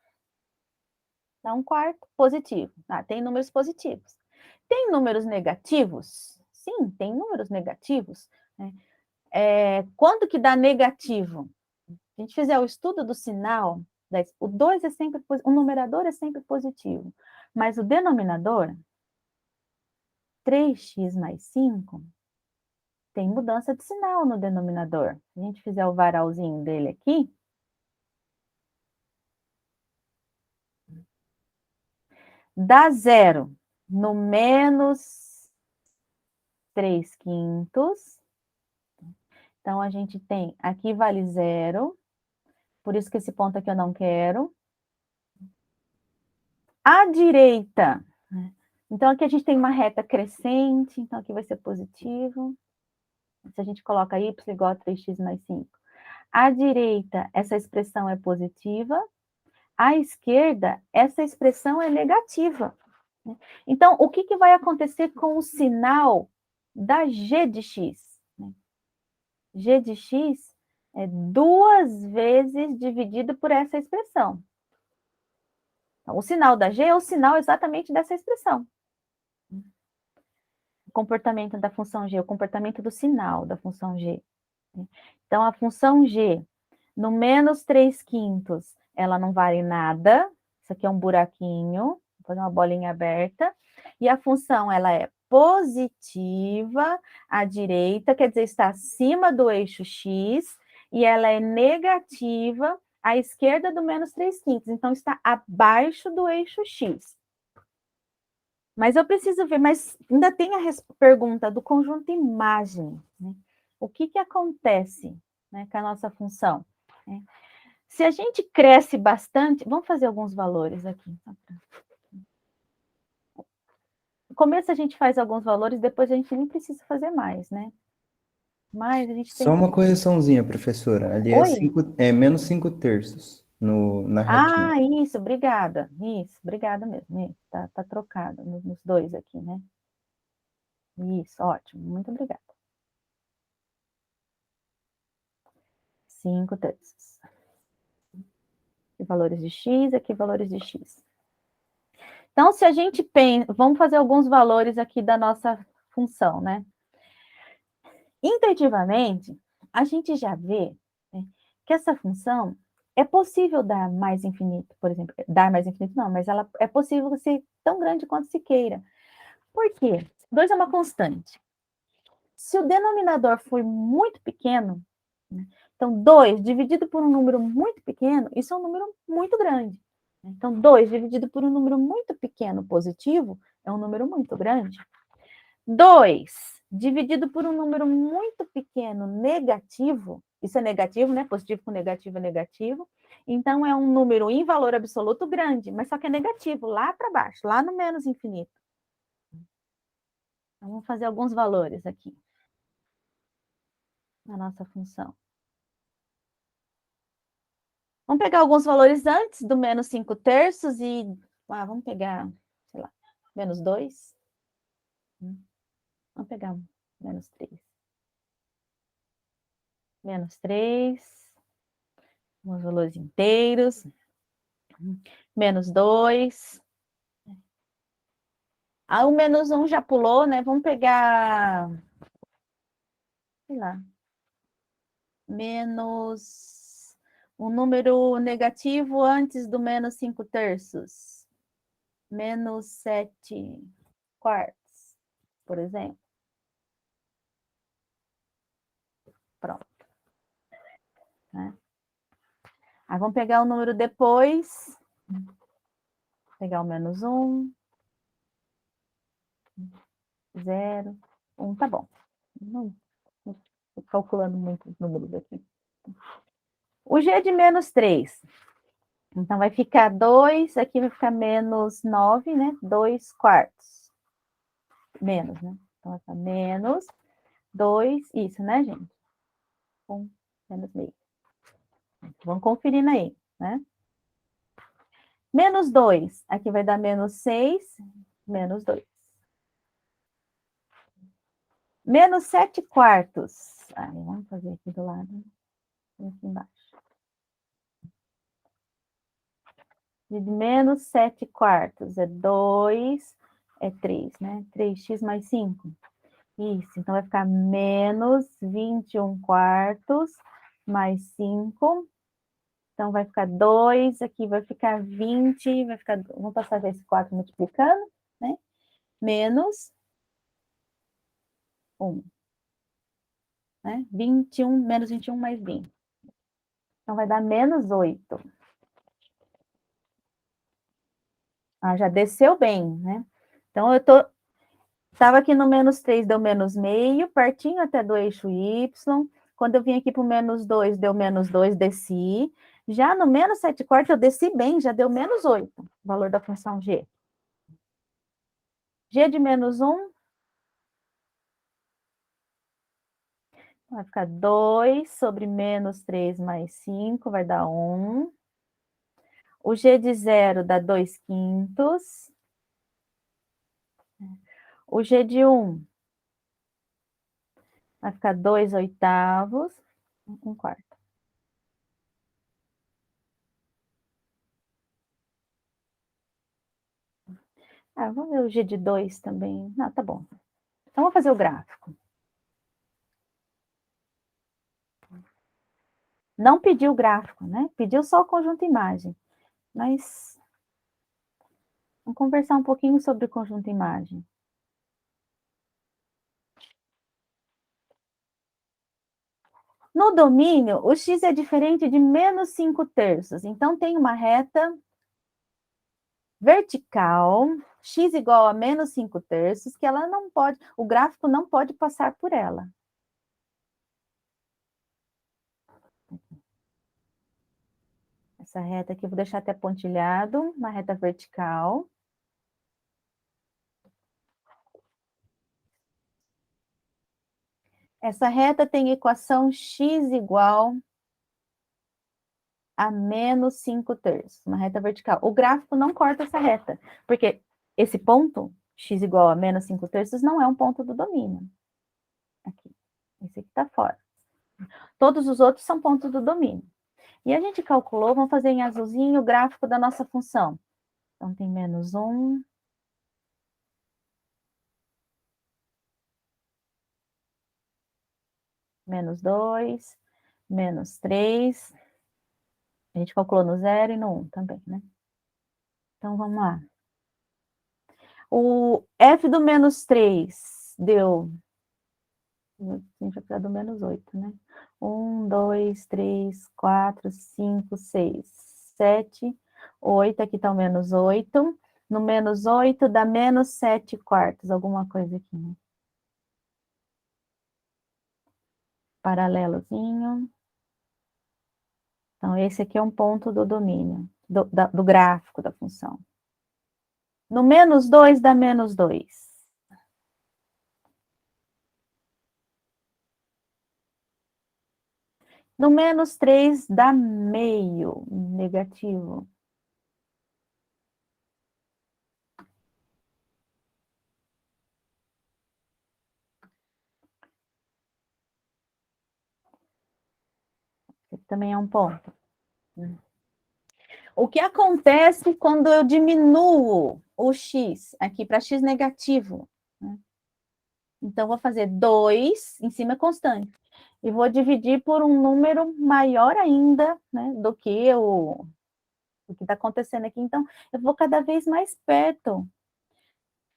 Speaker 1: Dá 1/4 positivo. Tem números positivos. Tem números negativos? Sim, tem números negativos. Né? Quando que dá negativo? Se a gente fizer o estudo do sinal, o 2 é sempre, o numerador é sempre positivo, mas o denominador, 3x mais 5, tem mudança de sinal no denominador. Se a gente fizer o varalzinho dele aqui, dá zero no menos 3/5. Então, a gente tem, aqui vale zero, por isso que esse ponto aqui eu não quero. À direita, né? Então, aqui a gente tem uma reta crescente, então aqui vai ser positivo. Se a gente coloca y igual a 3x mais 5. À direita, essa expressão é positiva. À esquerda, essa expressão é negativa. Então, o que vai acontecer com o sinal da g de x? G de x é 2 vezes dividido por essa expressão. Então, o sinal da g é o sinal exatamente dessa expressão. O comportamento da função g, o comportamento do sinal da função g. Então, a função g, no menos 3/5, ela não vale nada. Isso aqui é um buraquinho, vou fazer uma bolinha aberta. E a função, ela é positiva à direita, quer dizer, está acima do eixo x, e ela é negativa à esquerda do menos 3/5. Então, está abaixo do eixo x. Mas eu preciso ver, mas ainda tem a pergunta do conjunto imagem. Né? O que acontece, né, com a nossa função? Né? Se a gente cresce bastante, vamos fazer alguns valores aqui. No começo a gente faz alguns valores, depois a gente nem precisa fazer mais, né? Mas a gente tem
Speaker 3: Só
Speaker 1: que...
Speaker 3: uma correção,zinha, professora. Ali
Speaker 1: Oi?
Speaker 3: é menos 5/3 na retinha.
Speaker 1: Isso, obrigada. Isso, obrigada mesmo. Isso, tá trocado nos dois aqui, né? Isso, ótimo. Muito obrigada. 5/3. Aqui valores de x, aqui valores de x. Então, se a gente pensa, vamos fazer alguns valores aqui da nossa função, né? Intuitivamente, a gente já vê, né, que essa função é possível dar mais infinito, por exemplo. Dar mais infinito não, mas ela é possível ser tão grande quanto se queira. Por quê? 2 é uma constante. Se o denominador for muito pequeno, né, então 2 dividido por um número muito pequeno, isso é um número muito grande. Então, 2 dividido por um número muito pequeno positivo é um número muito grande. 2 dividido por um número muito pequeno negativo, isso é negativo, né? Positivo com negativo é negativo. Então, é um número em valor absoluto grande, mas só que é negativo, lá para baixo, lá no menos infinito. Então, vamos fazer alguns valores aqui na nossa função. Vamos pegar alguns valores antes do menos 5/3 e... vamos pegar, sei lá, menos 2. Vamos pegar menos 3. Menos 3. Os valores inteiros. Menos 2. O menos 1 já pulou, né? Vamos pegar, sei lá, menos um número negativo antes do menos 5/3. Menos 7/4, por exemplo. Pronto. Né? Vamos pegar o número depois. Pegar o menos 1. 0. 1, tá bom. Não estou calculando muitos números aqui. O G é de menos 3. Então, vai ficar 2, aqui vai ficar menos 9, né? 2/4. Menos, né? Então, vai ficar menos 2, isso, né, gente? 1, menos meio. Vamos conferindo aí, né? Menos 2, aqui vai dar menos 6, menos 2. Menos 7/4. Vamos fazer aqui do lado, aqui embaixo. De menos 7/4 é 2, é 3, né? 3x mais 5. Isso, então vai ficar menos 21/4 mais 5. Então vai ficar 2, aqui vai ficar 20, vai ficar, vamos passar esse 4 multiplicando, né? Menos 1. Né? 21, menos 21 mais 20. Então vai dar menos 8. Já desceu bem, né? Então, estava aqui no menos 3, deu menos meio, pertinho até do eixo Y. Quando eu vim aqui para o menos 2, deu menos 2, desci. Já no menos 7/4, eu desci bem, já deu menos 8, o valor da função G. G de menos 1 vai ficar 2 sobre menos 3 mais 5, vai dar 1. O G de 0 dá 2/5. O G de 1 vai ficar 2/8, 1/4. Vamos ver o G de 2 também. Não, tá bom. Então, vou fazer o gráfico. Não pediu o gráfico, né? Pediu só o conjunto imagem. Mas vamos conversar um pouquinho sobre o conjunto imagem. No domínio, o x é diferente de menos 5/3. Então, tem uma reta vertical, x igual a menos 5/3, que ela não pode, o gráfico não pode passar por ela. Essa reta aqui, eu vou deixar até pontilhado, uma reta vertical. Essa reta tem equação x igual a menos 5/3, uma reta vertical. O gráfico não corta essa reta, porque esse ponto, x igual a menos 5/3, não é um ponto do domínio. Aqui, esse aqui está fora. Todos os outros são pontos do domínio. E a gente calculou, vamos fazer em azulzinho o gráfico da nossa função. Então, tem menos 1. Menos 2. Menos 3. A gente calculou no 0 e no 1 também, né? Então, vamos lá. O f do menos 3 deu... A gente vai precisar do menos 8, né? 1, 2, 3, 4, 5, 6, 7, 8. Aqui está o menos 8. No menos 8 dá menos 7/4, alguma coisa aqui, né? Paralelozinho. Então, esse aqui é um ponto do domínio, do gráfico da função. No menos 2 dá menos 2. No menos 3 dá meio, negativo. Esse também é um ponto. O que acontece quando eu diminuo o x aqui para x negativo? Então, vou fazer 2, em cima é constante, e vou dividir por um número maior ainda, né, do que o que está acontecendo aqui. Então, eu vou cada vez mais perto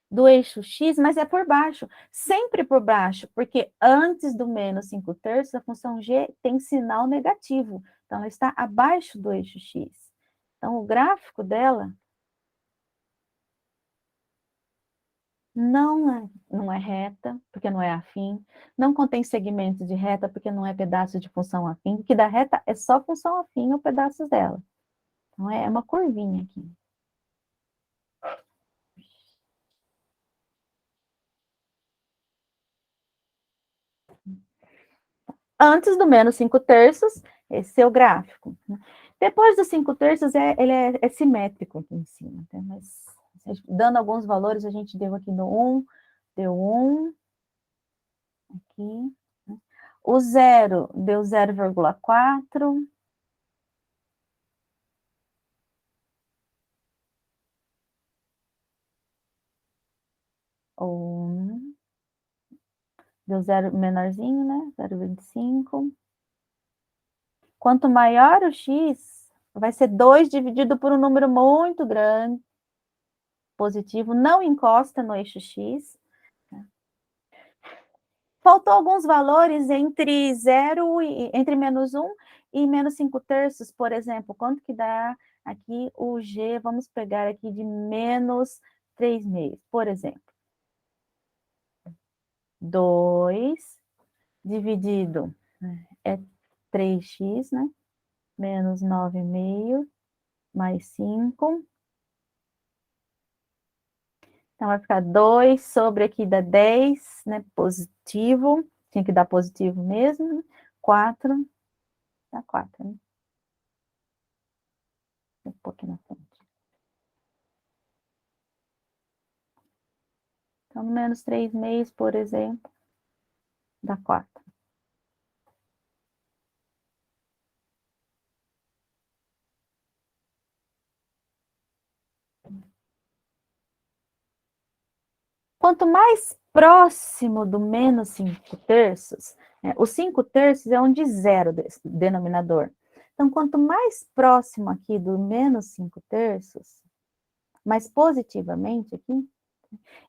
Speaker 1: do eixo x, mas é por baixo, sempre por baixo, porque antes do menos 5/3, a função g tem sinal negativo, então ela está abaixo do eixo x. Então, o gráfico dela não é reta, porque não é afim, não contém segmentos de reta, porque não é pedaço de função afim, porque da reta é só função afim ou pedaços dela. Então, é uma curvinha aqui. Antes do menos 5/3, esse é o gráfico. Depois dos 5/3, ele é simétrico aqui em cima, tá? Mas dando alguns valores, a gente deu aqui no 1, deu 1, aqui. O 0 deu 0,4. Ou deu 0 menorzinho, né? 0,25. Quanto maior o x, vai ser 2 dividido por um número muito grande, positivo, não encosta no eixo x. Faltou alguns valores entre 0 e entre menos 1 e menos 5/3, por exemplo. Quanto que dá aqui o g? Vamos pegar aqui de menos 3/2, por exemplo. 2 dividido é 3x, né? Menos 9/2 mais 5. Então, vai ficar 2 sobre aqui dá 10, né? Positivo. Tinha que dar positivo mesmo. 4. Dá 4, né? Um pouquinho na frente. Então, menos 3/2, por exemplo, dá 4. Quanto mais próximo do menos 5/3, os 5/3 é um de zero denominador. Então, quanto mais próximo aqui do menos 5/3, mais positivamente aqui,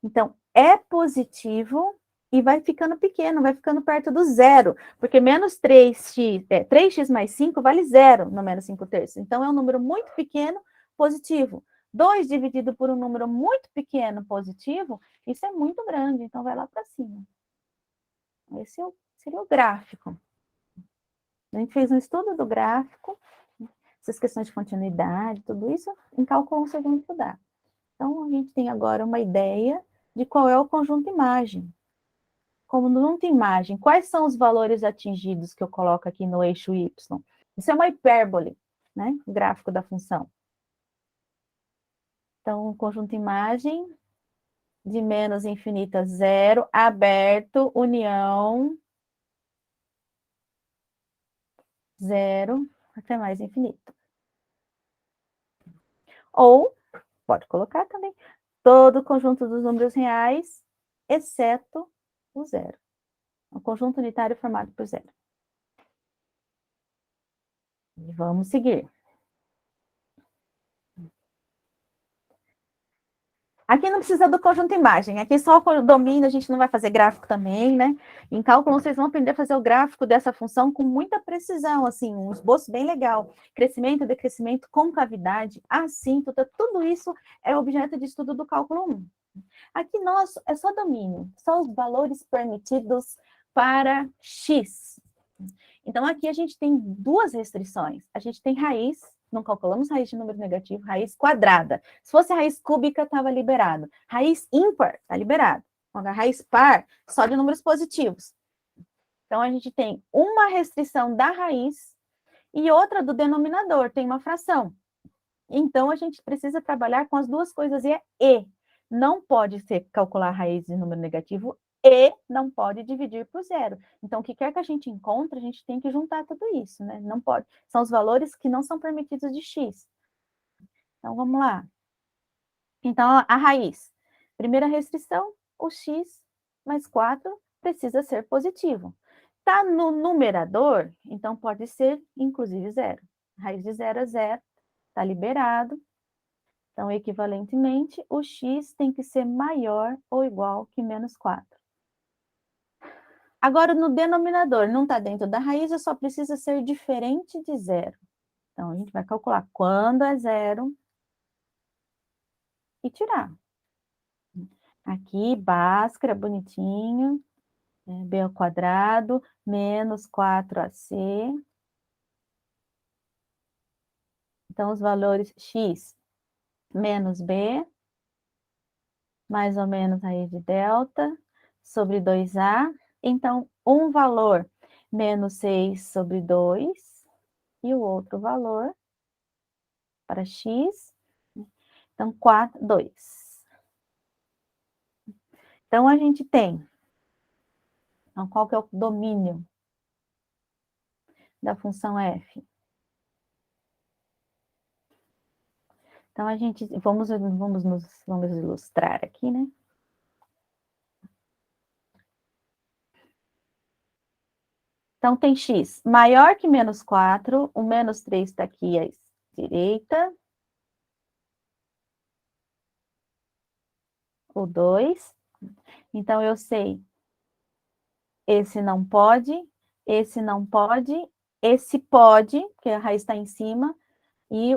Speaker 1: então, é positivo e vai ficando pequeno, vai ficando perto do zero, porque menos 3x mais 5 vale zero no menos 5/3. Então, é um número muito pequeno, positivo. 2 dividido por um número muito pequeno, positivo, isso é muito grande, então vai lá para cima. Esse seria o gráfico. A gente fez um estudo do gráfico, essas questões de continuidade, tudo isso, em cálculo vocês vão estudar. Então, a gente tem agora uma ideia de qual é o conjunto imagem. Como não tem imagem, quais são os valores atingidos que eu coloco aqui no eixo y? Isso é uma hipérbole, né? O gráfico da função. Então, o conjunto imagem de menos infinito a zero, aberto, união, zero, até mais infinito. Ou, pode colocar também, todo o conjunto dos números reais, exceto o zero. O conjunto unitário formado por zero. E vamos seguir. Aqui não precisa do conjunto imagem, aqui só o domínio, a gente não vai fazer gráfico também, né? Em cálculo, vocês vão aprender a fazer o gráfico dessa função com muita precisão, assim, um esboço bem legal. Crescimento, decrescimento, concavidade, assíntota, tudo isso é objeto de estudo do cálculo 1. Aqui nosso é só domínio, só os valores permitidos para x. Então, aqui a gente tem duas restrições. A gente tem raiz, não calculamos raiz de número negativo, raiz quadrada. Se fosse raiz cúbica, estava liberado. Raiz ímpar, está liberado. Agora, raiz par, só de números positivos. Então, a gente tem uma restrição da raiz e outra do denominador, tem uma fração. Então, a gente precisa trabalhar com as duas coisas, e é e. Não pode ser calcular a raiz de número negativo e não pode dividir por zero. Então, o que quer que a gente encontre, a gente tem que juntar tudo isso, né? Não pode. São os valores que não são permitidos de x. Então, vamos lá. Então, a raiz. Primeira restrição, o x mais 4 precisa ser positivo. Está no numerador, então pode ser, inclusive, zero. Raiz de 0 é 0, está liberado. Então, equivalentemente, o x tem que ser maior ou igual que menos 4. Agora, no denominador, não está dentro da raiz, só precisa ser diferente de zero. Então, a gente vai calcular quando é zero e tirar. Aqui, Bhaskara, bonitinho. B ao quadrado, menos 4ac. Então, os valores x menos b, mais ou menos raiz de delta, sobre 2a. Então, um valor menos 6 sobre 2, e o outro valor para x, então, 2. Então, a gente tem, então, qual que é o domínio da função f? Então, a gente, vamos ilustrar aqui, né? Então, tem x maior que menos 4, o menos 3 está aqui à direita. O 2. Então, eu sei, esse não pode, esse não pode, esse pode, porque a raiz está em cima, e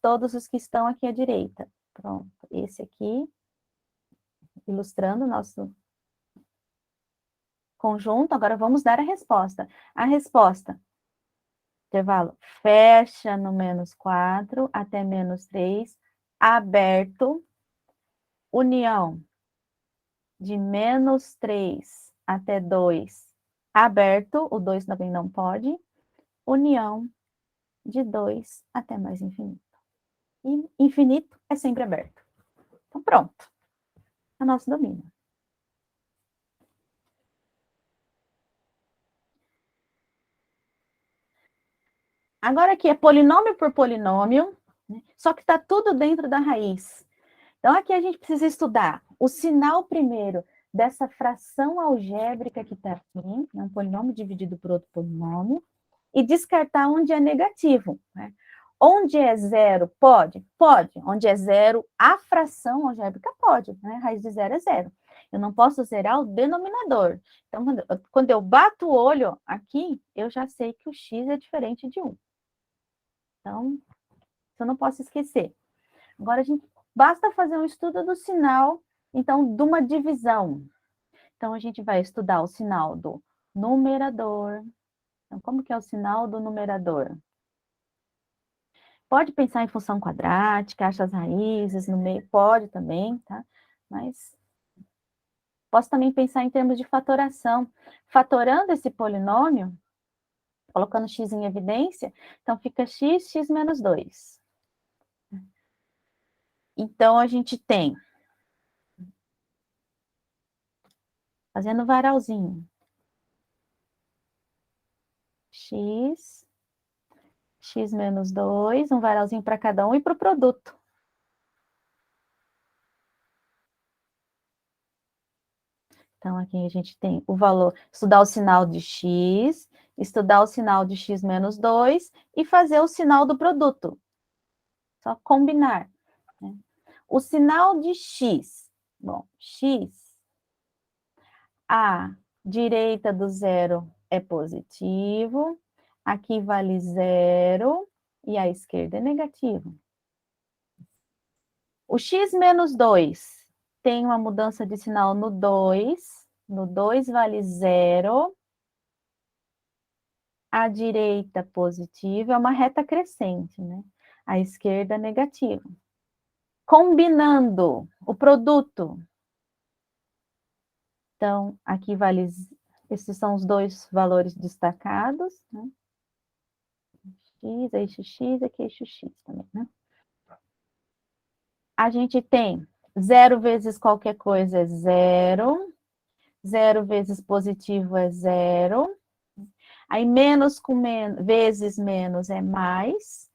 Speaker 1: todos os que estão aqui à direita. Pronto, esse aqui, ilustrando o nosso conjunto. Agora, vamos dar a resposta. A resposta, intervalo, fecha no menos 4 até menos 3, aberto, união de menos 3 até 2, aberto, o 2 também não pode, união de 2 até mais infinito. E infinito é sempre aberto. Então, pronto. É o nosso domínio. Agora aqui é polinômio por polinômio, né? Só que está tudo dentro da raiz. Então, aqui a gente precisa estudar o sinal primeiro dessa fração algébrica que está aqui, né? Um polinômio dividido por outro polinômio, e descartar onde é negativo, né? Onde é zero, pode? Pode. Onde é zero, a fração algébrica pode, né? Raiz de zero é zero. Eu não posso zerar o denominador. Então, quando eu bato o olho aqui, eu já sei que o x é diferente de 1. Então, eu não posso esquecer. Agora, basta fazer um estudo do sinal, então, de uma divisão. Então, a gente vai estudar o sinal do numerador. Então, como que é o sinal do numerador? Pode pensar em função quadrática, acha as raízes no meio, pode também, tá? Mas posso também pensar em termos de fatoração. Fatorando esse polinômio, colocando x em evidência, então fica x menos 2. Então, a gente tem, fazendo varalzinho, x menos 2, um varalzinho para cada um e para o produto. Então, aqui a gente tem o valor, estudar o sinal de x, estudar o sinal de x menos 2 e fazer o sinal do produto. Só combinar, né? O sinal de x, bom, x, a direita do zero é positivo, aqui vale 0 e a esquerda é negativo. O x menos 2 tem uma mudança de sinal no 2 vale 0, A direita positiva é uma reta crescente, né? A esquerda negativa. Combinando o produto. Então, aqui vale, esses são os dois valores destacados, né? X, eixo X, aqui eixo X também, né? A gente tem 0 vezes qualquer coisa é 0, 0 vezes positivo é 0, aí menos com menos, vezes menos é mais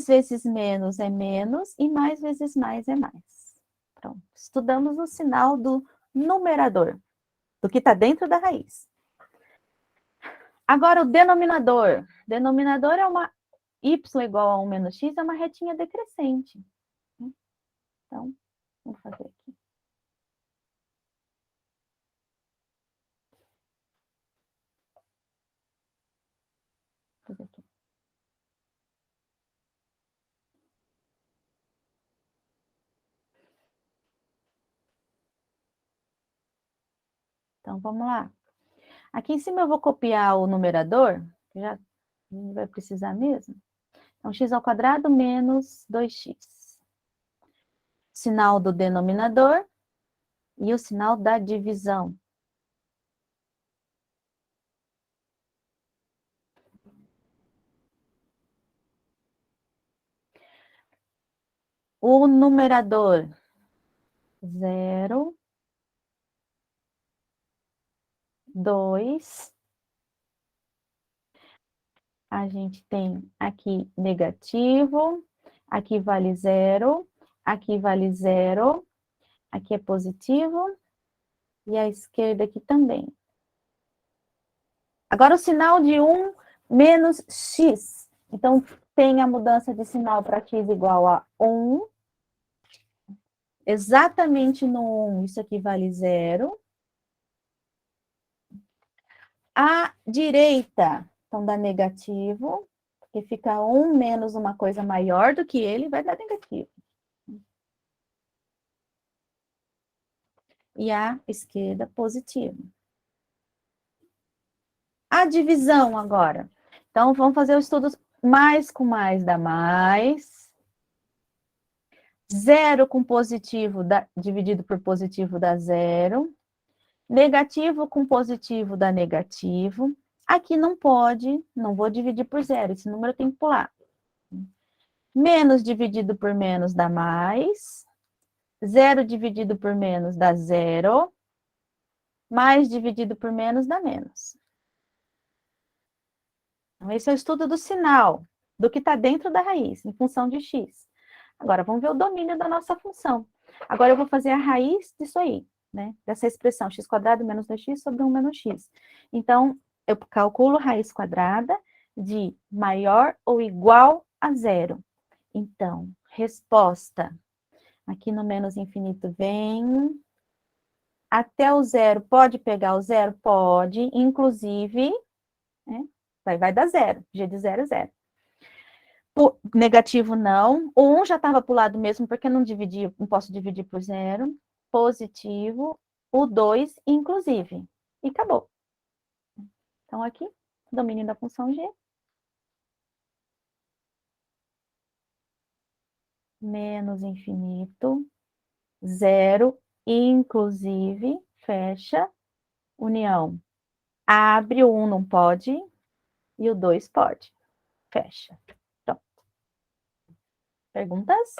Speaker 1: vezes menos é menos, e mais vezes mais é mais. Pronto, estudamos o sinal do numerador, do que está dentro da raiz. Agora, o denominador. Denominador é uma y igual a 1 menos x, é uma retinha decrescente. Então, vamos fazer aqui. Vou fazer aqui. Então, vamos lá. Aqui em cima eu vou copiar o numerador, que já não vai precisar mesmo. Então, x ao quadrado menos 2x. Sinal do denominador e o sinal da divisão. O numerador, 0, 2. A gente tem aqui negativo, aqui vale 0, aqui vale 0, aqui é positivo, e a esquerda aqui também. Agora o sinal de 1 menos x. Então, tem a mudança de sinal para x igual a 1. Exatamente no 1, isso aqui vale 0. À direita, então dá negativo, porque fica 1 menos uma coisa maior do que ele, vai dar negativo. E à esquerda, positivo. A divisão agora. Então, vamos fazer os estudos mais com mais dá mais. 0 com positivo dividido por positivo dá 0. Negativo com positivo dá negativo. Aqui não pode, não vou dividir por 0, esse número tem que pular. Menos dividido por menos dá mais. 0 dividido por menos dá 0. Mais dividido por menos dá menos. Então, esse é o estudo do sinal, do que está dentro da raiz, em função de x. Agora, vamos ver o domínio da nossa função. Agora, eu vou fazer a raiz disso aí, né? Dessa expressão, x² menos 2x sobre 1 menos x. Então, eu calculo raiz quadrada de maior ou igual a 0. Então, resposta. Aqui no menos infinito vem. Até o 0, pode pegar o 0? Pode, inclusive, né? Vai dar 0. G de 0 é 0. O negativo não. O 1 já estava para o lado mesmo, porque não posso dividir por 0. Positivo. O 2, inclusive. E acabou. Então, aqui, domínio da função G. Menos infinito. 0, inclusive, fecha. União. Abre, o 1 não pode. E o 2 pode. Fecha. Pronto. Perguntas?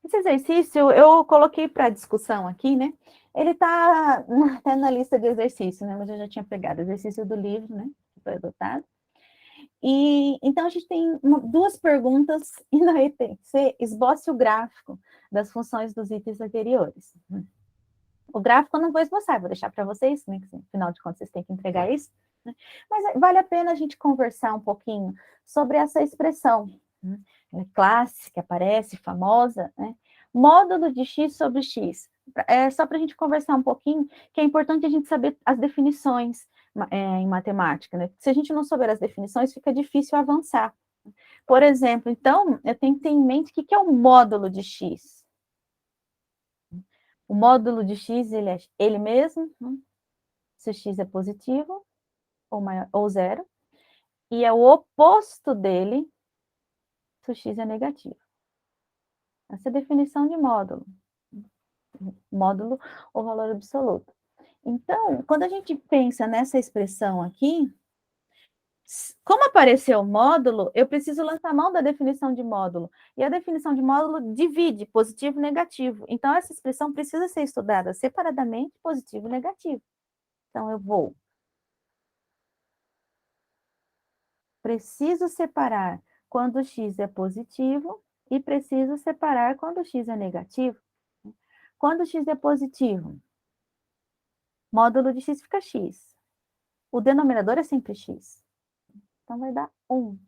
Speaker 1: Esse exercício eu coloquei para discussão aqui, né? Ele está até na lista de exercícios, né? Mas eu já tinha pegado exercício do livro, né? Que foi adotado. E então a gente tem duas perguntas e na ETC, esboce o gráfico das funções dos itens anteriores. O gráfico eu não vou esboçar, vou deixar para vocês, né? Afinal de contas, vocês têm que entregar isso. Né? Mas vale a pena a gente conversar um pouquinho sobre essa expressão. Né? Ela é clássica, aparece, famosa, né? Módulo de x sobre x. É só para a gente conversar um pouquinho, que é importante a gente saber as definições em matemática, né? Se a gente não souber as definições, fica difícil avançar. Por exemplo, então, eu tenho que ter em mente o que é o módulo de x. O módulo de x, ele é ele mesmo, se x é positivo ou, maior, ou zero, e é o oposto dele se o x é negativo. Essa é a definição de módulo. Módulo ou valor absoluto. Então, quando a gente pensa nessa expressão aqui, como apareceu o módulo, eu preciso lançar mão da definição de módulo. E a definição de módulo divide positivo e negativo. Então, essa expressão precisa ser estudada separadamente, positivo e negativo. Então, eu preciso separar quando x é positivo e preciso separar quando x é negativo. Quando x é positivo, módulo de x fica x. O denominador é sempre x. Então, vai dar 1.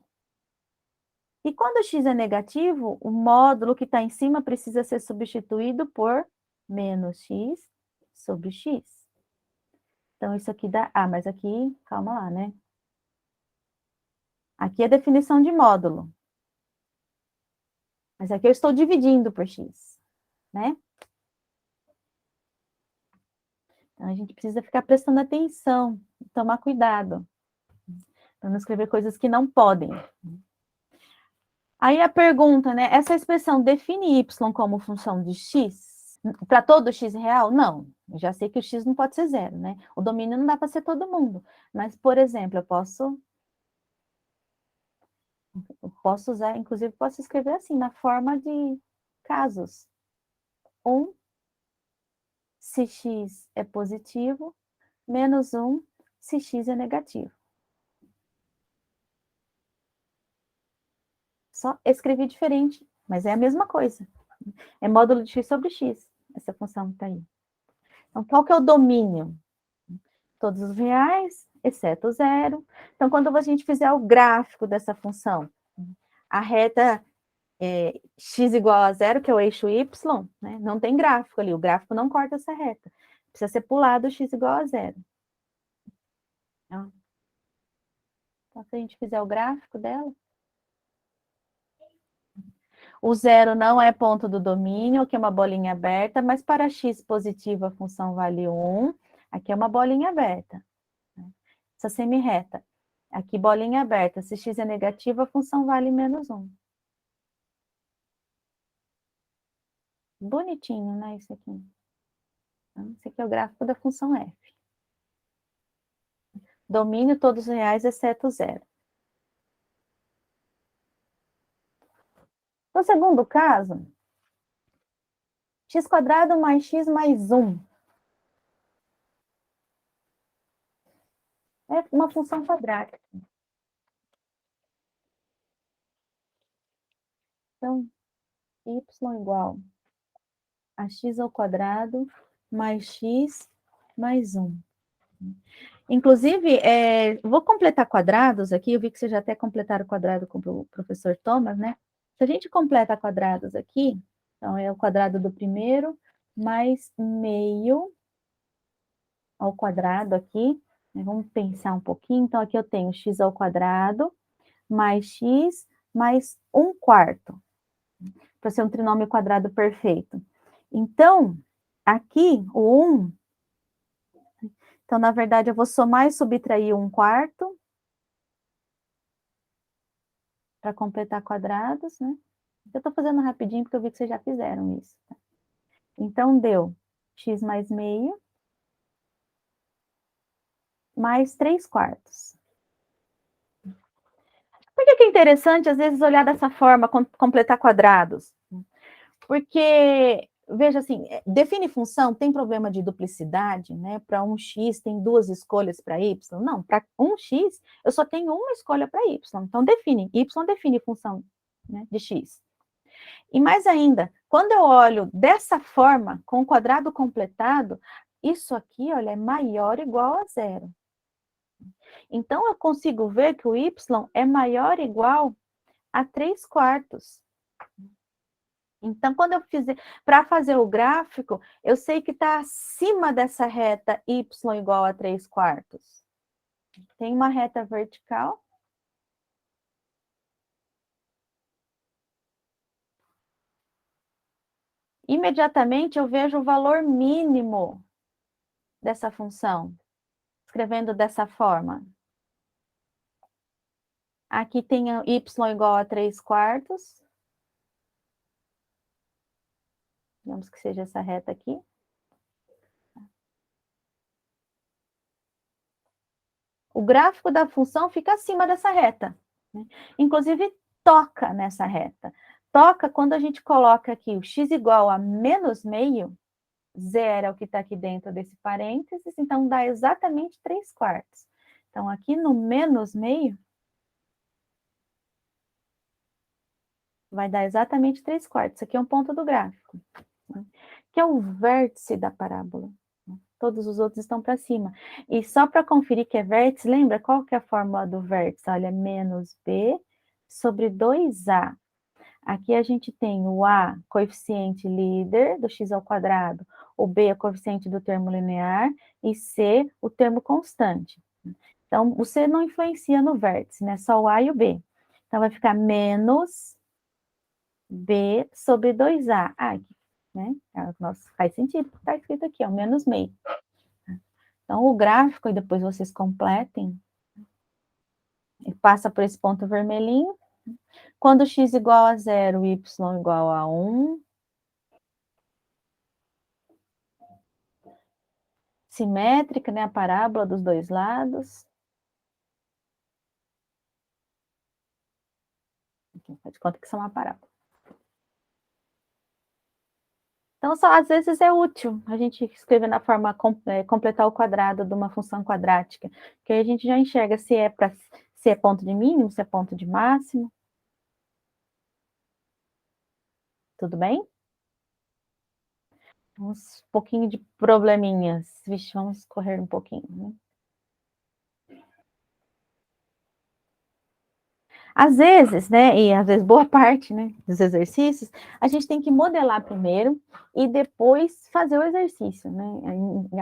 Speaker 1: E quando x é negativo, o módulo que está em cima precisa ser substituído por menos x sobre x. Então, isso aqui dá... Ah, mas aqui, calma lá, né? Aqui é a definição de módulo. Mas aqui eu estou dividindo por x, né? Então, a gente precisa ficar prestando atenção, tomar cuidado, para não escrever coisas que não podem. Aí a pergunta, né? Essa expressão define y como função de x? Para todo x real? Não. Eu já sei que o x não pode ser zero, né? O domínio não dá para ser todo mundo. Mas, por exemplo, eu posso usar, inclusive, posso escrever assim, na forma de casos. 1, se x é positivo, menos 1, se x é negativo. Só escrevi diferente, mas é a mesma coisa. É módulo de x sobre x, essa função está aí. Então, qual que é o domínio? Todos os reais, exceto o zero. Então, quando a gente fizer o gráfico dessa função, a reta x igual a zero, que é o eixo y, né, não tem gráfico ali, o gráfico não corta essa reta. Precisa ser pulado x igual a zero. Então, se a gente fizer o gráfico dela, o zero não é ponto do domínio, aqui é uma bolinha aberta, mas para x positivo a função vale 1, aqui é uma bolinha aberta. Essa semi-reta. Aqui, bolinha aberta. Se x é negativo, a função vale menos 1. Bonitinho, né, isso aqui. Então, esse aqui é o gráfico da função f. Domínio todos os reais, exceto zero. No segundo caso, x² mais x mais 1. É uma função quadrática. Então, y igual a x² mais x mais 1. Inclusive, vou completar quadrados aqui, eu vi que vocês já até completaram o quadrado com o professor Thomas, né? Se a gente completa quadrados aqui, então é o quadrado do primeiro, mais meio ao quadrado aqui, né? Vamos pensar um pouquinho, então aqui eu tenho x² mais x mais 1/4, para ser um trinômio quadrado perfeito. Então, aqui, o 1... Então, na verdade, eu vou somar e subtrair 1/4 para completar quadrados, né? Eu estou fazendo rapidinho porque eu vi que vocês já fizeram isso. Tá? Então, deu x mais meio mais 3/4. Por que é interessante, às vezes, olhar dessa forma, completar quadrados? Porque, veja assim, define função, tem problema de duplicidade, né? Para um x tem duas escolhas para y? Não, para um x eu só tenho uma escolha para y. Então, y define função, né, de x. E mais ainda, quando eu olho dessa forma, com o quadrado completado, isso aqui, olha, é maior ou igual a zero. Então, eu consigo ver que o y é maior ou igual a 3/4. Então, quando eu fizer, para fazer o gráfico, eu sei que está acima dessa reta y igual a 3/4. Tem uma reta vertical. imediatamente eu vejo o valor mínimo dessa função, escrevendo dessa forma. Aqui tem y igual a 3/4. Digamos que seja essa reta aqui. O gráfico da função fica acima dessa reta, né? Inclusive, toca nessa reta. Toca quando a gente coloca aqui o x igual a menos meio, zero é o que está aqui dentro desse parênteses, então dá exatamente 3/4. Então, aqui no menos meio, vai dar exatamente 3/4. Isso aqui é um ponto do gráfico, né? Que é o vértice da parábola. Todos os outros estão para cima. E só para conferir que é vértice, lembra qual que é a fórmula do vértice? Olha, menos b sobre 2a. Aqui a gente tem o a, coeficiente líder do x ao quadrado, o b, é coeficiente do termo linear, e c, o termo constante. Então, o c não influencia no vértice, né? Só o a e o b. Então, vai ficar menos b sobre 2a. Ah, né? Nossa, faz sentido, está escrito aqui, ó, menos meio. Então, o gráfico, e depois vocês completem, passa por esse ponto vermelhinho. Quando x igual a 0, y igual a 1. Simétrica, né? A parábola dos dois lados. Aqui, faz de conta que isso é uma parábola. Então, só às vezes é útil a gente escrever na forma completar o quadrado de uma função quadrática, que aí a gente já enxerga se é ponto de mínimo, se é ponto de máximo. Tudo bem? Um pouquinho de probleminhas. Vixe, vamos correr um pouquinho, né? Às vezes, né, e às vezes boa parte, né, dos exercícios, a gente tem que modelar primeiro e depois fazer o exercício, né?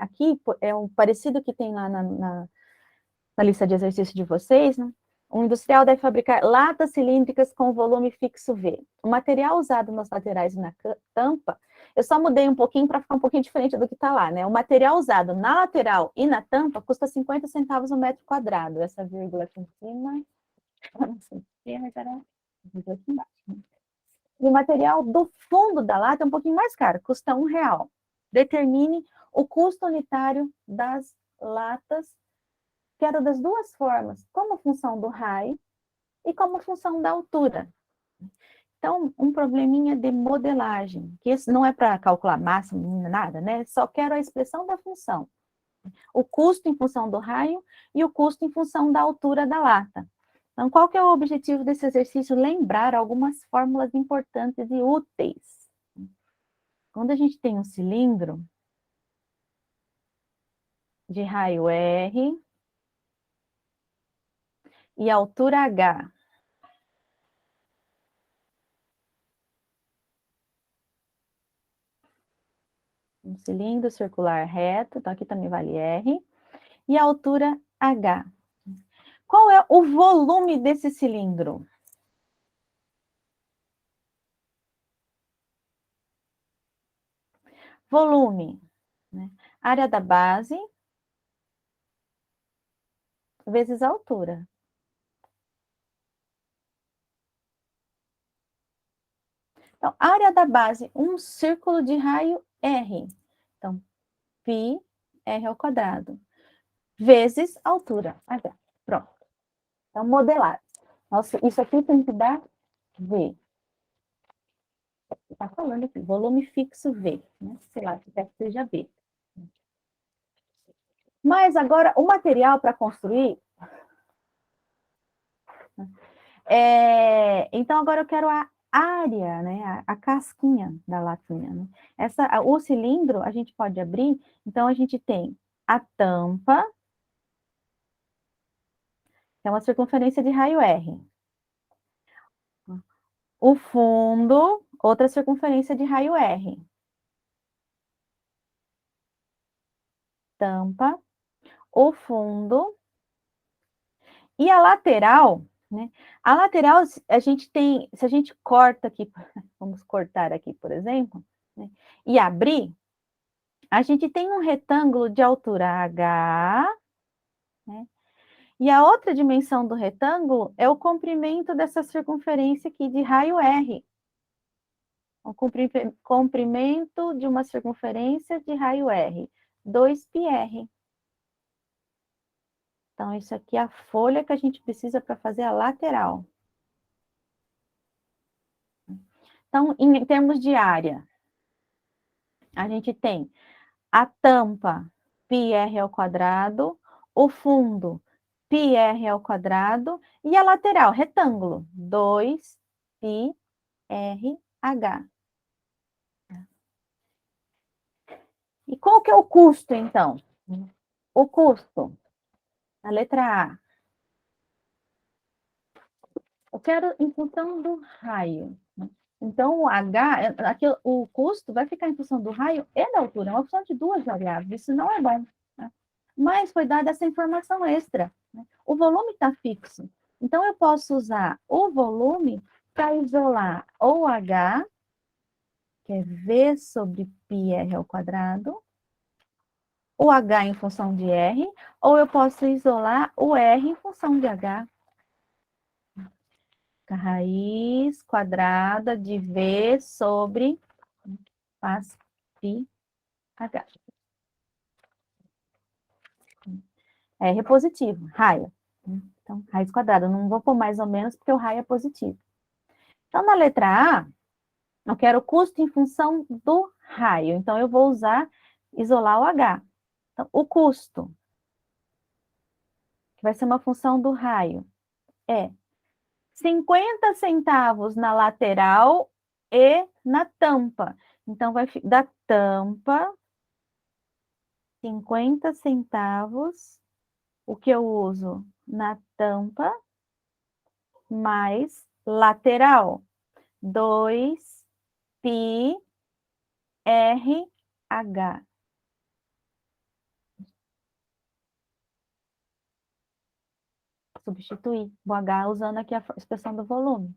Speaker 1: Aqui é um parecido que tem lá na lista de exercícios de vocês, né? O industrial deve fabricar latas cilíndricas com volume fixo V. O material usado nas laterais e na tampa, eu só mudei um pouquinho para ficar um pouquinho diferente do que está lá, né? O material usado na lateral e na tampa custa 50 centavos o metro quadrado. Essa vírgula aqui em cima, não sei, mas era aqui embaixo, né? E o material do fundo da lata é um pouquinho mais caro, custa R$1. Determine o custo unitário das latas. Quero das duas formas, como função do raio e como função da altura. Então, um probleminha de modelagem, que isso não é para calcular máximo, nada, né? Só quero a expressão da função. O custo em função do raio e o custo em função da altura da lata. Então, qual que é o objetivo desse exercício? Lembrar algumas fórmulas importantes e úteis. Quando a gente tem um cilindro de raio R e altura H, um cilindro circular reto, então aqui também vale R, e a altura H. Qual é o volume desse cilindro? Volume, né? Área da base vezes a altura. Então, área da base, um círculo de raio R. Então, π R ao quadrado, vezes altura H. Pronto. Então, modelado. Nossa, isso aqui tem que dar V. Está falando aqui, volume fixo V, né? Sei lá, se quer que seja V. Mas agora, o material para construir... então, agora eu quero a área, né? A casquinha da latinha, né? O cilindro, a gente pode abrir, então a gente tem a tampa, que é uma circunferência de raio R. O fundo, outra circunferência de raio R. Tampa, o fundo, e a lateral, né? A lateral, a gente tem, se a gente corta aqui, vamos cortar aqui, por exemplo, né, e abrir, a gente tem um retângulo de altura H, né, e a outra dimensão do retângulo é o comprimento dessa circunferência aqui de raio R. O comprimento de uma circunferência de raio R, 2πr. Então, isso aqui é a folha que a gente precisa para fazer a lateral. Então, em termos de área, a gente tem a tampa πr ao quadrado, o fundo πr ao quadrado e a lateral, retângulo, 2πrh. E qual que é o custo, então? O custo, a letra A. Eu quero em função do raio. Então, o H, aqui, o custo vai ficar em função do raio e da altura. É uma função de duas variáveis. Isso não é bom. Né? Mas foi dada essa informação extra. Né? O volume está fixo. Então, eu posso usar o volume para isolar ou H, que é V sobre πr ao quadrado, o H em função de R, ou eu posso isolar o R em função de H. A raiz quadrada de V sobre faz πh. R é positivo, raio. Então, raiz quadrada. Eu não vou pôr mais ou menos, porque o raio é positivo. Então, na letra A, eu quero o custo em função do raio. Então, eu vou isolar o H. Então, o custo, que vai ser uma função do raio, é 50 centavos na lateral e na tampa. Então, vai da tampa, 50 centavos, o que eu uso na tampa, mais lateral, 2πrh. Substituir o H usando aqui a expressão do volume.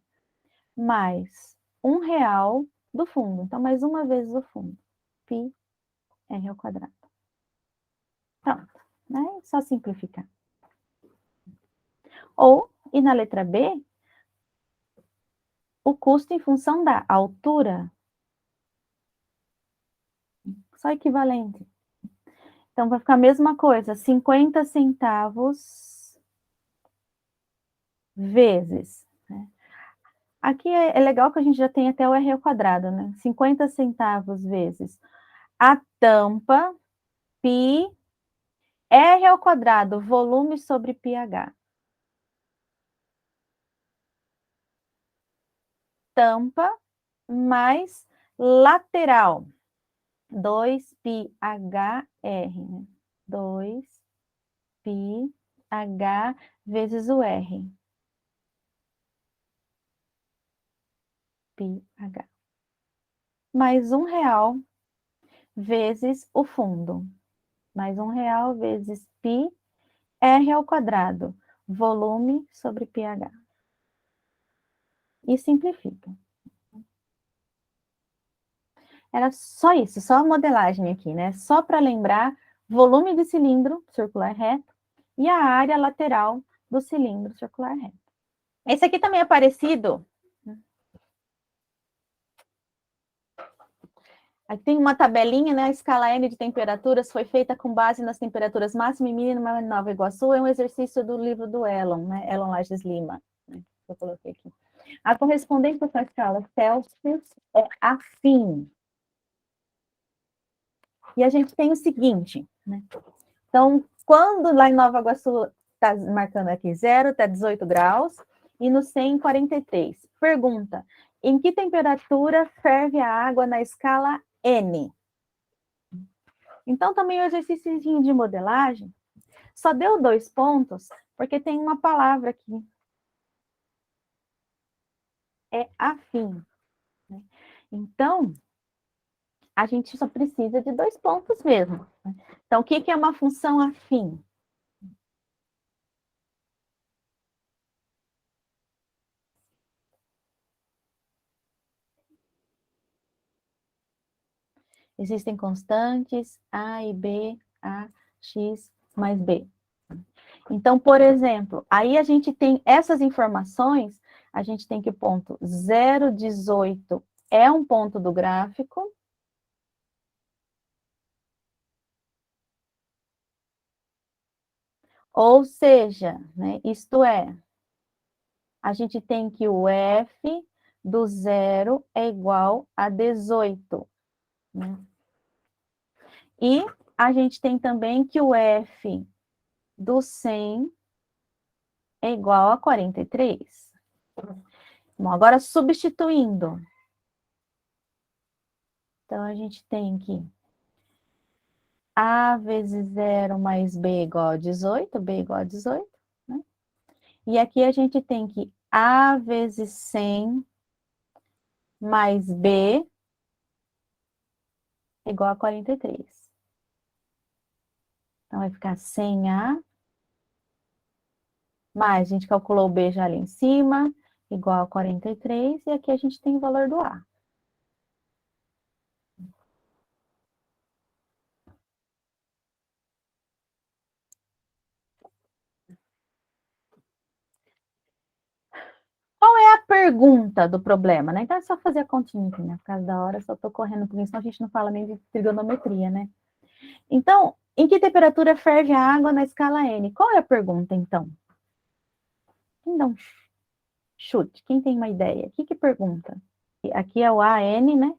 Speaker 1: Mais R$ 1 do fundo. Então, mais uma vez o fundo. πr ao quadrado. Pronto. Né? Só simplificar. Ou, e na letra B, o custo em função da altura. Só equivalente. Então, vai ficar a mesma coisa. 50 centavos vezes. Né? Aqui é legal que a gente já tem até o R ao quadrado, né? 50 centavos vezes a tampa, π, R ao quadrado, volume sobre πh. Tampa mais lateral. 2πhr. 2πh vezes o R. πh. Mais R$ 1 vezes o fundo. Mais R$ 1 vezes π, R ao quadrado. Volume sobre pH. E simplifica. Era só isso, só a modelagem aqui, né? Só para lembrar, volume do cilindro circular reto e a área lateral do cilindro circular reto. Esse aqui também é parecido. Aqui tem uma tabelinha, né? A escala N de temperaturas foi feita com base nas temperaturas máxima e mínima em Nova Iguaçu. É um exercício do livro do Elon, né? Elon Lages Lima, né? Eu coloquei aqui. A correspondência com a escala Celsius é afim. E a gente tem o seguinte, né? Então, quando lá em Nova Iguaçu está marcando aqui 0, está 18 graus, e no 100, 43. Pergunta, em que temperatura ferve a água na escala N? Então, também o exercício de modelagem só deu 2 pontos, porque tem uma palavra aqui. É afim. Né? Então, a gente só precisa de 2 pontos mesmo. Então, o que é uma função afim? Existem constantes A e B, A, X mais B. Então, por exemplo, aí a gente tem essas informações, a gente tem que o ponto 0,18 é um ponto do gráfico. Ou seja, né, isto é, a gente tem que o F do 0 é igual a 18. Né? E a gente tem também que o F do 100 é igual a 43. Bom, agora substituindo. Então, a gente tem que A vezes 0 mais B igual a 18, B igual a 18. Né? E aqui a gente tem que A vezes 100 mais B igual a 43. Então, vai ficar 100A, mais, a gente calculou o B já ali em cima, igual a 43, e aqui a gente tem o valor do A. Qual é a pergunta do problema, né? Então, é só fazer a continha aqui, né? Por causa da hora, só estou correndo por isso, senão a gente não fala nem de trigonometria, né? Então, em que temperatura ferve a água na escala N? Qual é a pergunta, então? Quem dá um chute? Quem tem uma ideia? O que pergunta? Aqui é o AN, né?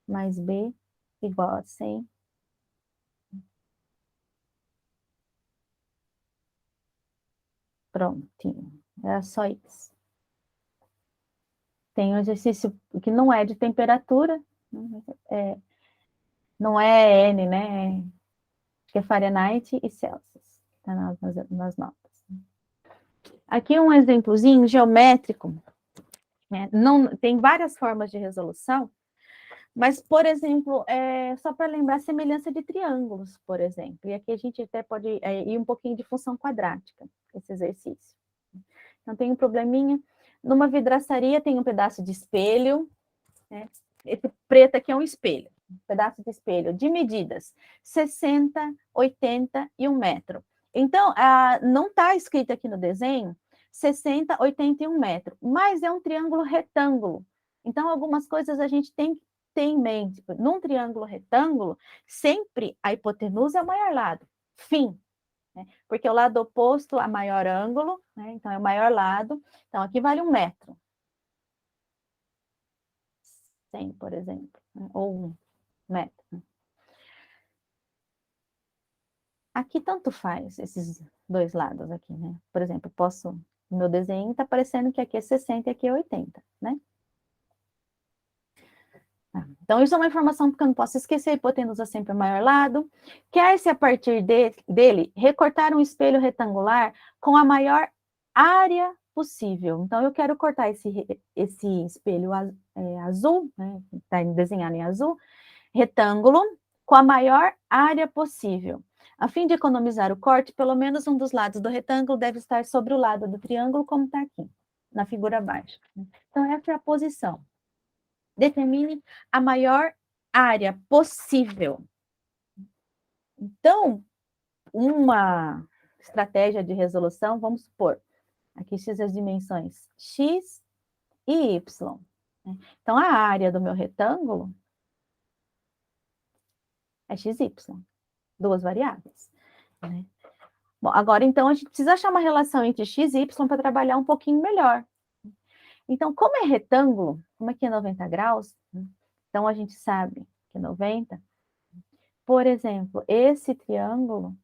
Speaker 1: Mais B igual a 100. Prontinho. Era só isso. Tem um exercício que não é de temperatura, não é N, né? Acho que é Fahrenheit e Celsius. Está nas notas. Aqui um exemplozinho geométrico. Né? Não, tem várias formas de resolução, mas, por exemplo, só para lembrar a semelhança de triângulos, por exemplo. E aqui a gente até pode ir um pouquinho de função quadrática, esse exercício. Então, tem um probleminha. Numa vidraçaria tem um pedaço de espelho, né? Esse preto aqui é um espelho, um pedaço de espelho de medidas 60, 80 e 1 metro. Então, não está escrito aqui no desenho 60, 80 e 1 metro, mas é um triângulo retângulo. Então, algumas coisas a gente tem que ter em mente. Num triângulo retângulo, sempre a hipotenusa é o maior lado, fim. Né? Porque o lado oposto a maior ângulo, né? Então é o maior lado. Então, aqui vale 1 metro. 100, por exemplo, né? Ou 1 metro. Aqui tanto faz esses dois lados aqui, né? Por exemplo, no meu desenho está parecendo que aqui é 60 e aqui é 80, né? Então, isso é uma informação que eu não posso esquecer, a hipotenusa sempre é o maior lado. Quer-se, a partir dele, recortar um espelho retangular com a maior área possível. Então, eu quero cortar esse espelho azul, né? Está desenhado em azul, retângulo, com a maior área possível. A fim de economizar o corte, pelo menos um dos lados do retângulo deve estar sobre o lado do triângulo, como está aqui, na figura abaixo. Então, essa é a posição. Determine a maior área possível. Então, uma estratégia de resolução, vamos supor, aqui x as dimensões x e y. Né? Então, a área do meu retângulo é xy, duas variáveis. Né? Bom, agora, então, a gente precisa achar uma relação entre x e y para trabalhar um pouquinho melhor. Então, como é retângulo, como aqui é 90 graus, então a gente sabe que 90. Por exemplo, esse triângulo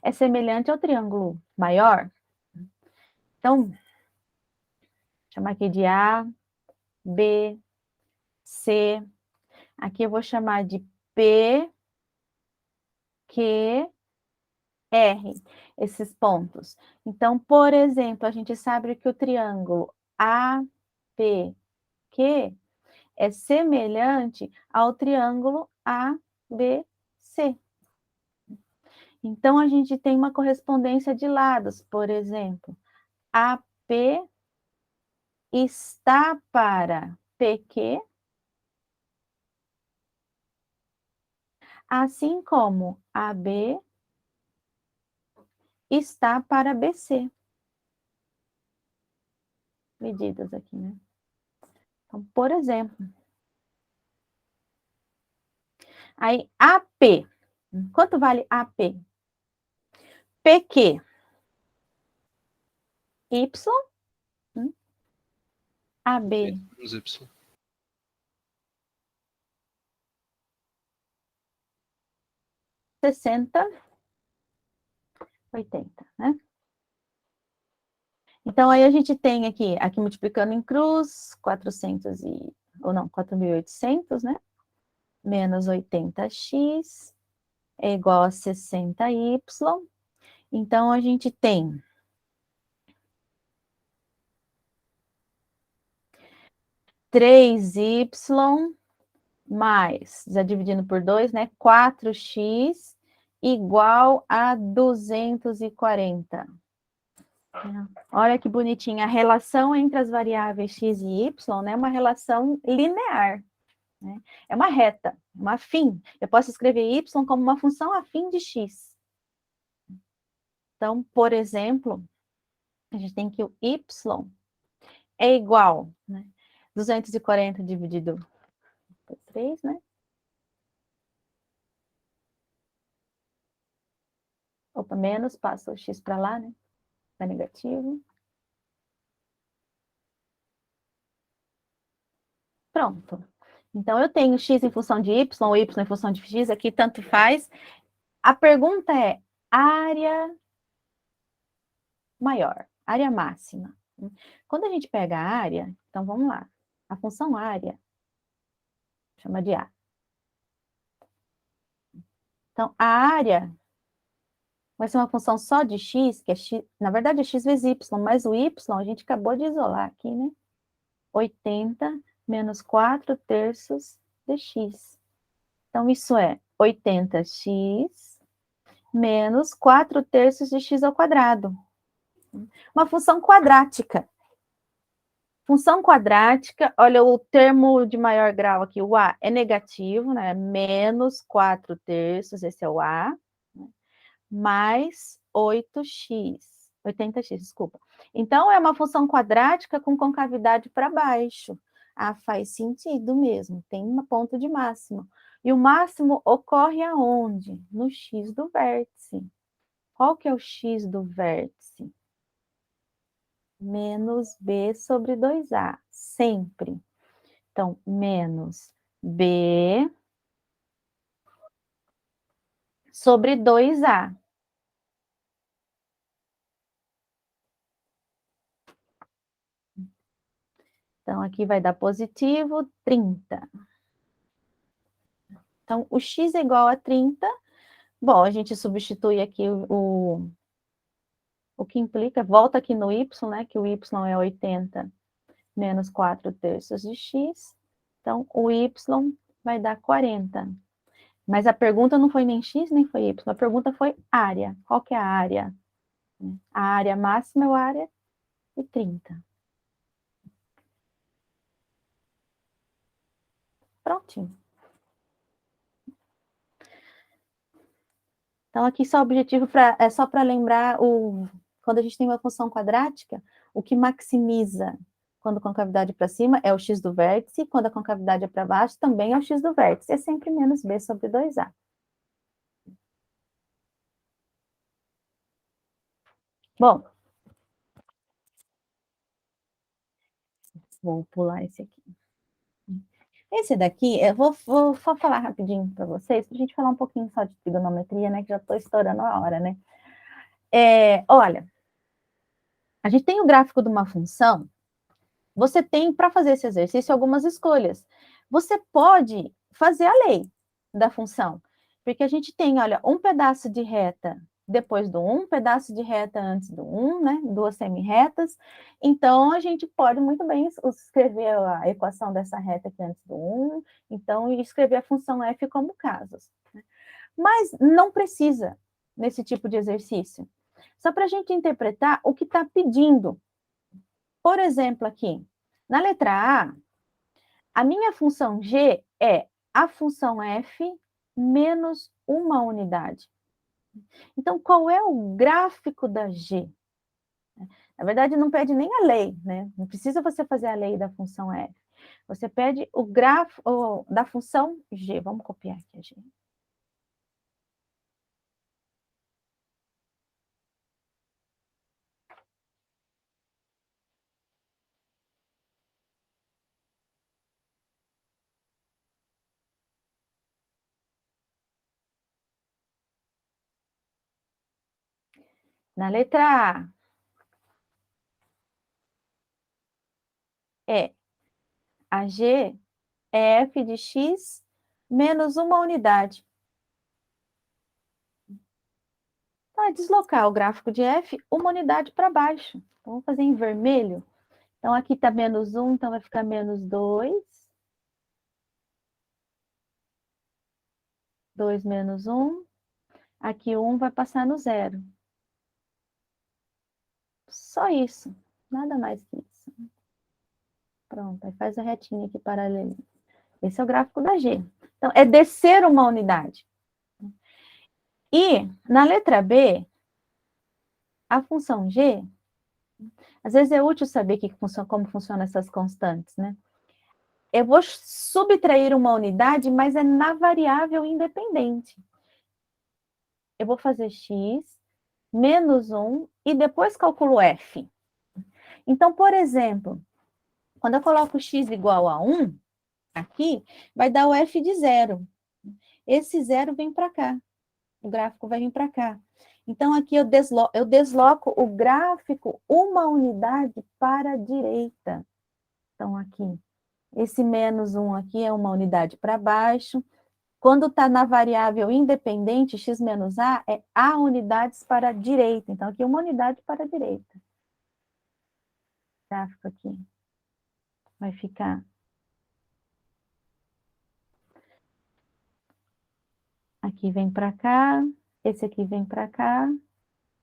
Speaker 1: é semelhante ao triângulo maior. Então, vou chamar aqui de A, B, C. Aqui eu vou chamar de P, Q, R, esses pontos. Então, por exemplo, a gente sabe que o triângulo APQ é semelhante ao triângulo ABC. Então, a gente tem uma correspondência de lados, por exemplo, AP está para PQ assim como AB está para BC. Medidas aqui, né? Então, por exemplo, aí AP. Quanto vale AP? PQ. Y. AB.
Speaker 4: Menos Y.
Speaker 1: 60, 80, né? Então, aí a gente tem aqui multiplicando em cruz, 4.800, né? Menos 80x é igual a 60y. Então, a gente tem 3y mais, já dividindo por 2, né? 4x igual a 240. Olha que bonitinha. A relação entre as variáveis x e y, né? É uma relação linear. Né? É uma reta, uma afim. Eu posso escrever y como uma função afim de x. Então, por exemplo, a gente tem que o y é igual, né? 240 dividido por 3, né? Opa, menos, passa o x para lá, né? Tá negativo. Pronto. Então, eu tenho x em função de y, ou y em função de x, aqui tanto faz. A pergunta é área maior, área máxima. Quando a gente pega a área, então vamos lá. A função área, chama de A. Então, a área vai ser uma função só de x, que é x, na verdade é x vezes y, mas o y a gente acabou de isolar aqui, né? 80 menos 4 terços de x. Então, isso é 80x menos 4 terços de x ao quadrado. Uma função quadrática. Função quadrática, olha o termo de maior grau aqui, o A é negativo, né? Menos 4 terços, esse é o A, né? Mais 80x, desculpa. Então, é uma função quadrática com concavidade para baixo. Ah, faz sentido mesmo, tem um ponto de máximo. E o máximo ocorre aonde? No x do vértice. Qual que é o x do vértice? Menos b sobre 2a, sempre. Então, menos b sobre 2a. Então, aqui vai dar positivo 30. Então, o x é igual a 30. Bom, a gente substitui aqui o que implica, volta aqui no y, né? Que o y é 80 menos 4 terços de x. Então, o y vai dar 40. Mas a pergunta não foi nem x, nem foi y. A pergunta foi área. Qual que é a área? A área máxima é a área de 30. Prontinho. Então, aqui só o objetivo é só para lembrar quando a gente tem uma função quadrática, o que maximiza quando a concavidade para cima é o x do vértice, quando a concavidade é para baixo, também é o x do vértice. É sempre menos b sobre 2a. Bom, vou pular esse aqui. Esse daqui, eu vou só falar rapidinho para vocês, para a gente falar um pouquinho só de trigonometria, né, que já estou estourando a hora, né? Olha, a gente tem o gráfico de uma função, você tem, para fazer esse exercício, algumas escolhas. Você pode fazer a lei da função, porque a gente tem, olha, um pedaço de reta depois do 1, pedaço de reta antes do 1, né? Duas semi-retas. Então, a gente pode muito bem escrever a equação dessa reta aqui antes do 1, então, e escrever a função f como casos. Né? Mas não precisa nesse tipo de exercício. Só para a gente interpretar o que está pedindo. Por exemplo, aqui, na letra A minha função g é a função f menos uma unidade. Então, qual é o gráfico da G? Na verdade, não pede nem a lei, né? Não precisa você fazer a lei da função f. Você pede o gráfico da função g. Vamos copiar aqui a g. Na letra A, a g é f de x menos uma unidade. Vai deslocar o gráfico de f uma unidade para baixo. Então, vamos fazer em vermelho. Então, aqui está menos 1, então vai ficar menos 2. 2 menos 1. Aqui 1 vai passar no 0. Só isso. Nada mais que isso. Pronto, aí faz a retinha aqui paralela. Esse é o gráfico da G. Então, é descer uma unidade. E, na letra B, a função G, às vezes é útil saber como funcionam essas constantes, né? Eu vou subtrair uma unidade, mas é na variável independente. Eu vou fazer x menos 1 e depois calculo f. Então, por exemplo, quando eu coloco x igual a 1, aqui, vai dar o f de 0. Esse 0 vem para cá. O gráfico vai vir para cá. Então, aqui eu desloco o gráfico uma unidade para a direita. Então, aqui, esse menos 1 aqui é uma unidade para baixo. Quando está na variável independente, x menos a, é a unidades para a direita. Então, aqui uma unidade para a direita. O gráfico aqui vai ficar... Aqui vem para cá, esse aqui vem para cá.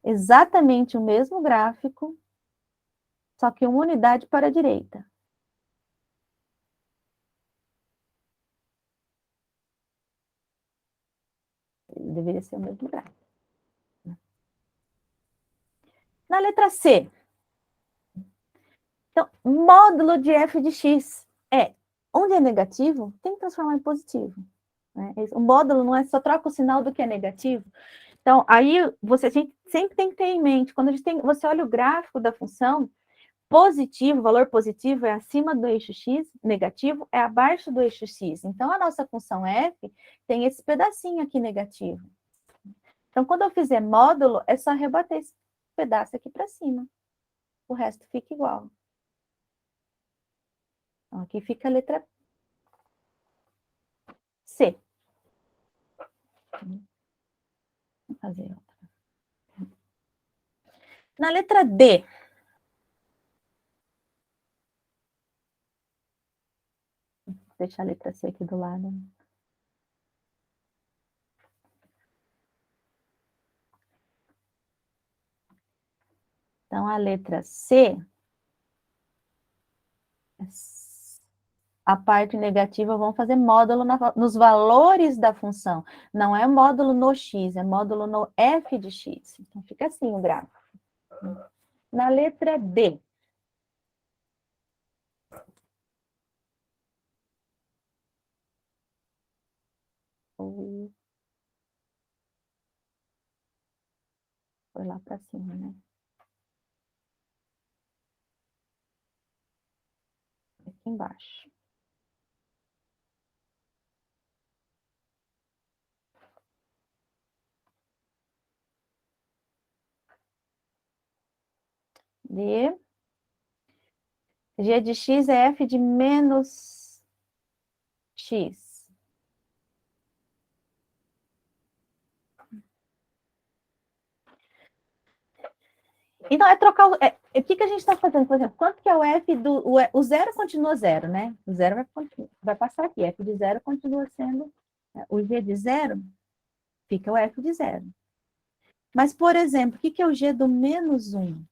Speaker 1: Exatamente o mesmo gráfico, só que uma unidade para a direita. Ele deveria ser o mesmo gráfico. Na letra C. Então, módulo de f de x é, onde é negativo, tem que transformar em positivo. Né? O módulo não é só troca o sinal do que é negativo. Então, aí você sempre tem que ter em mente, quando você olha o gráfico da função, positivo, o valor positivo é acima do eixo x, negativo é abaixo do eixo x. Então, a nossa função f tem esse pedacinho aqui negativo. Então, quando eu fizer módulo, é só rebater esse pedaço aqui para cima. O resto fica igual. Então, aqui fica a letra C. Vou fazer outra. Na letra D. Vou deixar a letra C aqui do lado. Então, a letra C, a parte negativa, vamos fazer módulo nos valores da função. Não é módulo no x, é módulo no f de x. Então, fica assim o gráfico. Na letra D. Foi lá para cima, né? Aqui embaixo. D. G de x é f de menos x. Então, é trocar... o que a gente está fazendo? Por exemplo, quanto que é o f do... O zero continua zero, né? O zero vai passar aqui. F de zero continua sendo... O g de zero fica o f de zero. Mas, por exemplo, o que é o g do menos 1?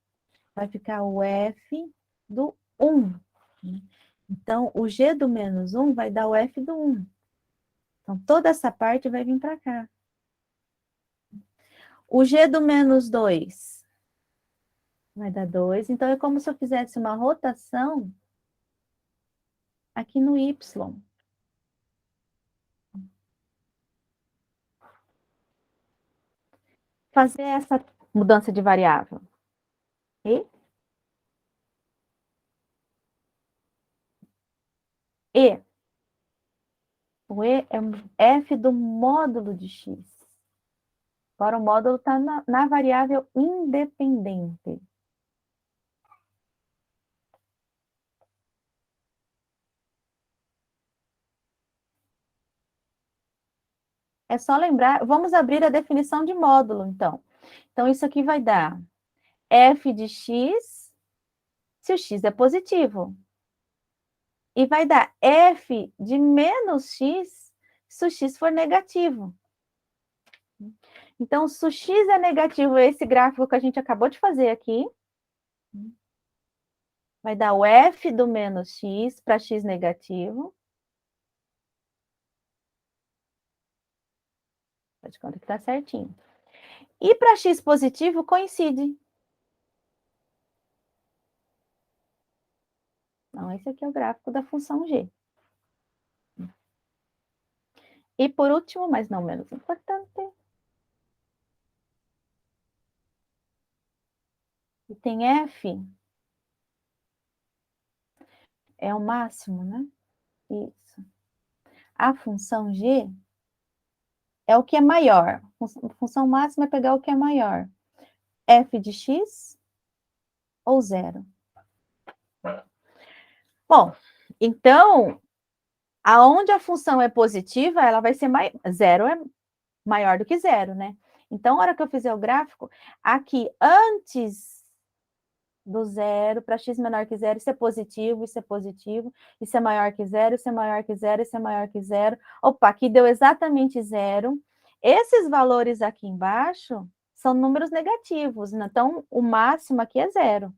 Speaker 1: Vai ficar o f do 1. Então, o g do menos 1 vai dar o f do 1. Então, toda essa parte vai vir para cá. O g do menos 2 vai dar 2. Então, é como se eu fizesse uma rotação aqui no y. Fazer essa mudança de variável. E o E é f do módulo de x. Agora o módulo está na variável independente. É só lembrar, vamos abrir a definição de módulo, então. Então, isso aqui vai dar f de x, se o x é positivo. E vai dar f de menos x, se o x for negativo. Então, se o x é negativo, esse gráfico que a gente acabou de fazer aqui, vai dar o f do menos x para x negativo. Faz de conta que está certinho. E para x positivo, coincide. Então, esse aqui é o gráfico da função g. E por último, mas não menos importante, tem f, é o máximo, né? Isso. A função g é o que é maior. A função máxima é pegar o que é maior. F de x ou zero. Bom, então, aonde a função é positiva, ela vai ser zero é maior do que zero, né? Então, na hora que eu fizer o gráfico, aqui antes do zero, para x menor que zero, isso é positivo, isso é positivo, isso é maior que zero, isso é maior que zero, isso é maior que zero. Opa, aqui deu exatamente zero. Esses valores aqui embaixo são números negativos, né? Então, o máximo aqui é zero.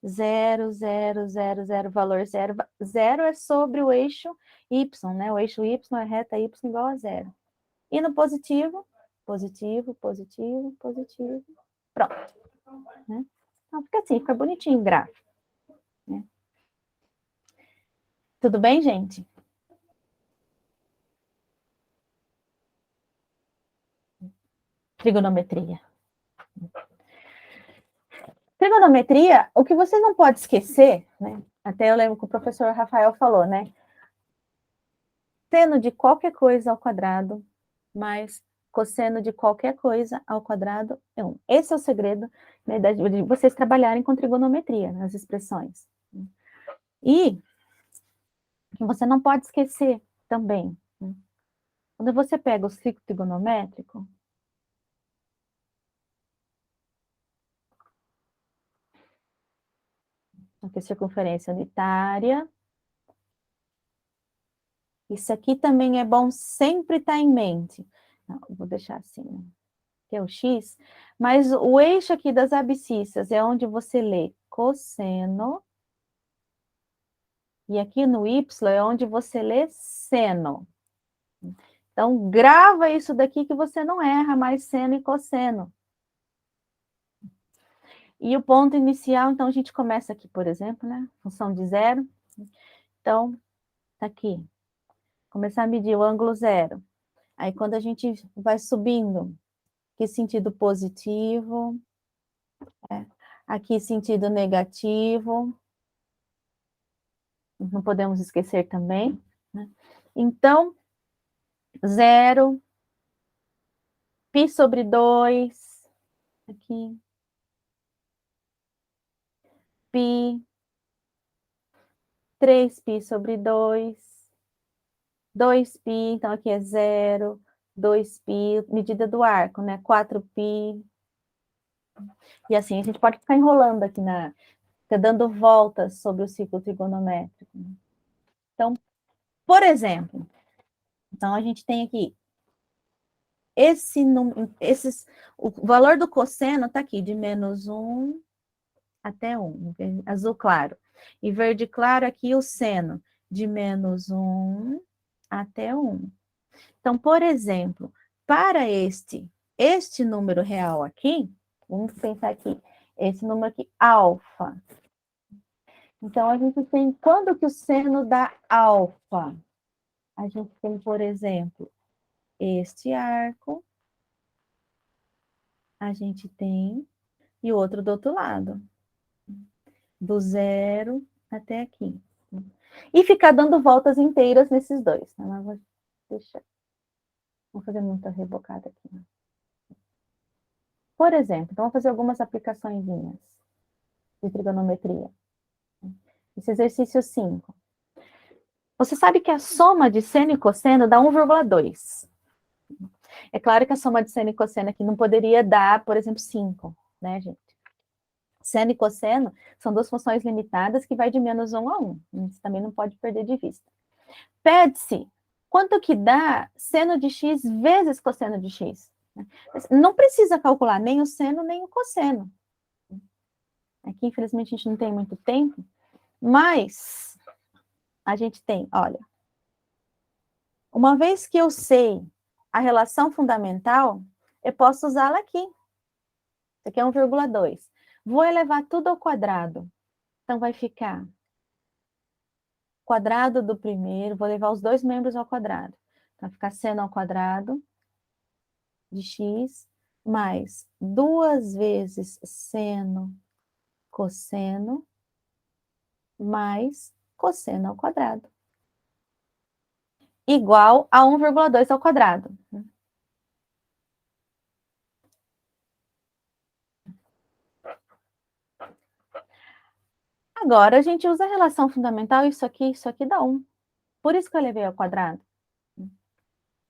Speaker 1: Zero, zero, zero, zero, valor zero. Zero é sobre o eixo y, né? O eixo y é reta y igual a zero. E no positivo, positivo, positivo, positivo. Pronto. Né? Então, fica assim, fica bonitinho o gráfico. Né? Tudo bem, gente? Trigonometria. Trigonometria, o que vocês não podem esquecer, né? Até eu lembro que o professor Rafael falou, né? Seno de qualquer coisa ao quadrado, mais cosseno de qualquer coisa ao quadrado é 1. Esse é o segredo, né, de vocês trabalharem com trigonometria, nas expressões. E você não pode esquecer também, né? Quando você pega o ciclo trigonométrico, aqui é circunferência unitária. Isso aqui também é bom sempre estar em mente. Não, vou deixar assim, né? Que é o x, mas o eixo aqui das abscissas é onde você lê cosseno, e aqui no y é onde você lê seno. Então, grava isso daqui que você não erra mais seno e cosseno. E o ponto inicial, então, a gente começa aqui, por exemplo, né? Função de zero. Então, tá aqui. Começar a medir o ângulo zero. Aí, quando a gente vai subindo, que sentido positivo, aqui sentido negativo, não podemos esquecer também, né? Então, zero, π sobre 2, aqui, π, 3π sobre 2, 2π, então aqui é zero, 2π, medida do arco, né? 4π. E assim, a gente pode ficar enrolando aqui fica dando voltas sobre o ciclo trigonométrico. Então, por exemplo, então a gente tem aqui o valor do cosseno está aqui, de menos 1 até 1, azul claro. E verde claro aqui o seno, de menos 1 até 1. Então, por exemplo, para este número real aqui, vamos pensar aqui, esse número aqui, alfa. Então, a gente tem, quando que o seno dá alfa? A gente tem, por exemplo, este arco, a gente tem, e o outro do outro lado, do 0 até aqui. E ficar dando voltas inteiras nesses dois. Tá? Mas vou deixar. Vou fazer muita rebocada aqui. Por exemplo, então vamos fazer algumas aplicaçõezinhas de trigonometria. Esse exercício 5. Você sabe que a soma de seno e cosseno dá 1,2. É claro que a soma de seno e cosseno aqui não poderia dar, por exemplo, 5, né, gente? Seno e cosseno são duas funções limitadas que vai de menos 1 a 1. Você também não pode perder de vista. Pede-se quanto que dá seno de x vezes cosseno de x. Não precisa calcular nem o seno nem o cosseno. Aqui, infelizmente, a gente não tem muito tempo, mas a gente tem, olha, uma vez que eu sei a relação fundamental, eu posso usá-la aqui. Isso aqui é 1,2. Vou elevar tudo ao quadrado. Então, vai ficar quadrado do primeiro, vou levar os dois membros ao quadrado. Então, vai ficar seno ao quadrado de x, mais 2 vezes seno, cosseno, mais cosseno ao quadrado. Igual a 1,2 ao quadrado. Agora, a gente usa a relação fundamental, isso aqui dá 1. Por isso que eu levei ao quadrado.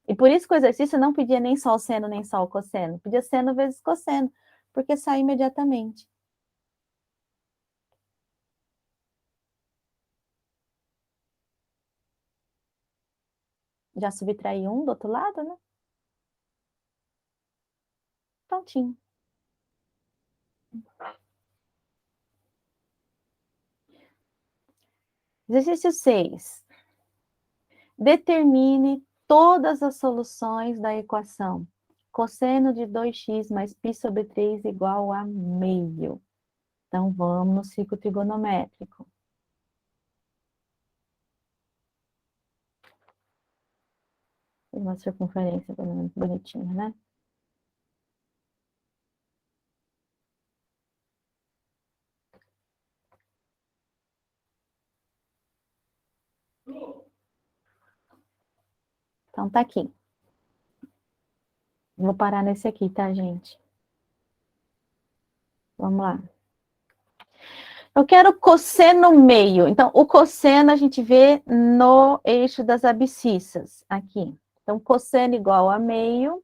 Speaker 1: E por isso que o exercício não pedia nem só o seno, nem só o cosseno. Pedia seno vezes cosseno, porque sai imediatamente. Já subtraí 1 do outro lado, né? Prontinho. Exercício 6. Determine todas as soluções da equação cosseno de 2x mais π sobre 3 igual a meio. Então, vamos no ciclo trigonométrico. Tem uma circunferência bonitinha, né? Então, tá aqui. Vou parar nesse aqui, tá, gente? Vamos lá. Eu quero cosseno meio. Então, o cosseno a gente vê no eixo das abscissas, aqui. Então, cosseno igual a meio.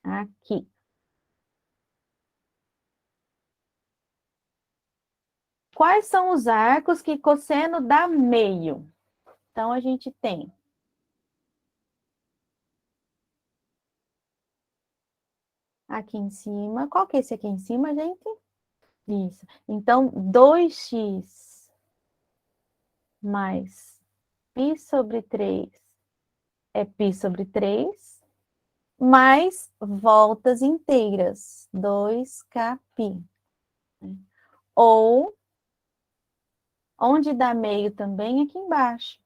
Speaker 1: Aqui. Quais são os arcos que cosseno dá meio? Então, a gente tem aqui em cima. Qual que é esse aqui em cima, gente? Isso. Então, 2x mais π sobre 3 é π sobre 3, mais voltas inteiras, 2kπ. Ou, onde dá meio também, aqui embaixo.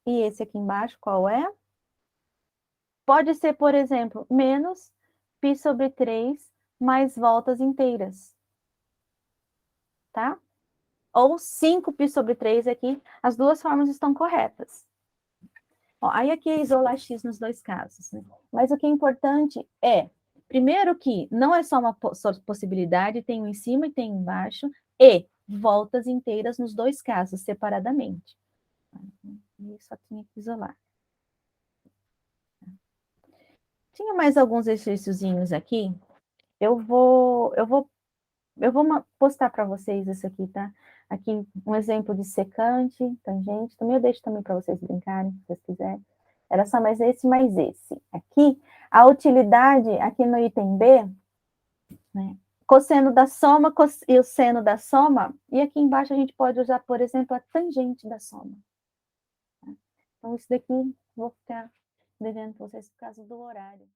Speaker 1: E esse aqui embaixo, qual é? Pode ser, por exemplo, menos π sobre 3 mais voltas inteiras. Tá? Ou 5π sobre 3 aqui, as duas formas estão corretas. Ó, aí aqui é isolar x nos dois casos, né? Mas o que é importante é, primeiro que não é só uma possibilidade, tem um em cima e tem embaixo, e voltas inteiras nos dois casos, separadamente. E só tinha que isolar. Tinha mais alguns exercíciozinhos aqui. Eu vou postar para vocês isso aqui, tá? Aqui um exemplo de secante, tangente. Também eu deixo também para vocês brincarem, se vocês quiserem. Era só mais esse. Aqui, a utilidade, aqui no item B, né? cosseno da soma e o seno da soma, e aqui embaixo a gente pode usar, por exemplo, a tangente da soma. Então, isso daqui vou ficar devendo para vocês por causa do horário.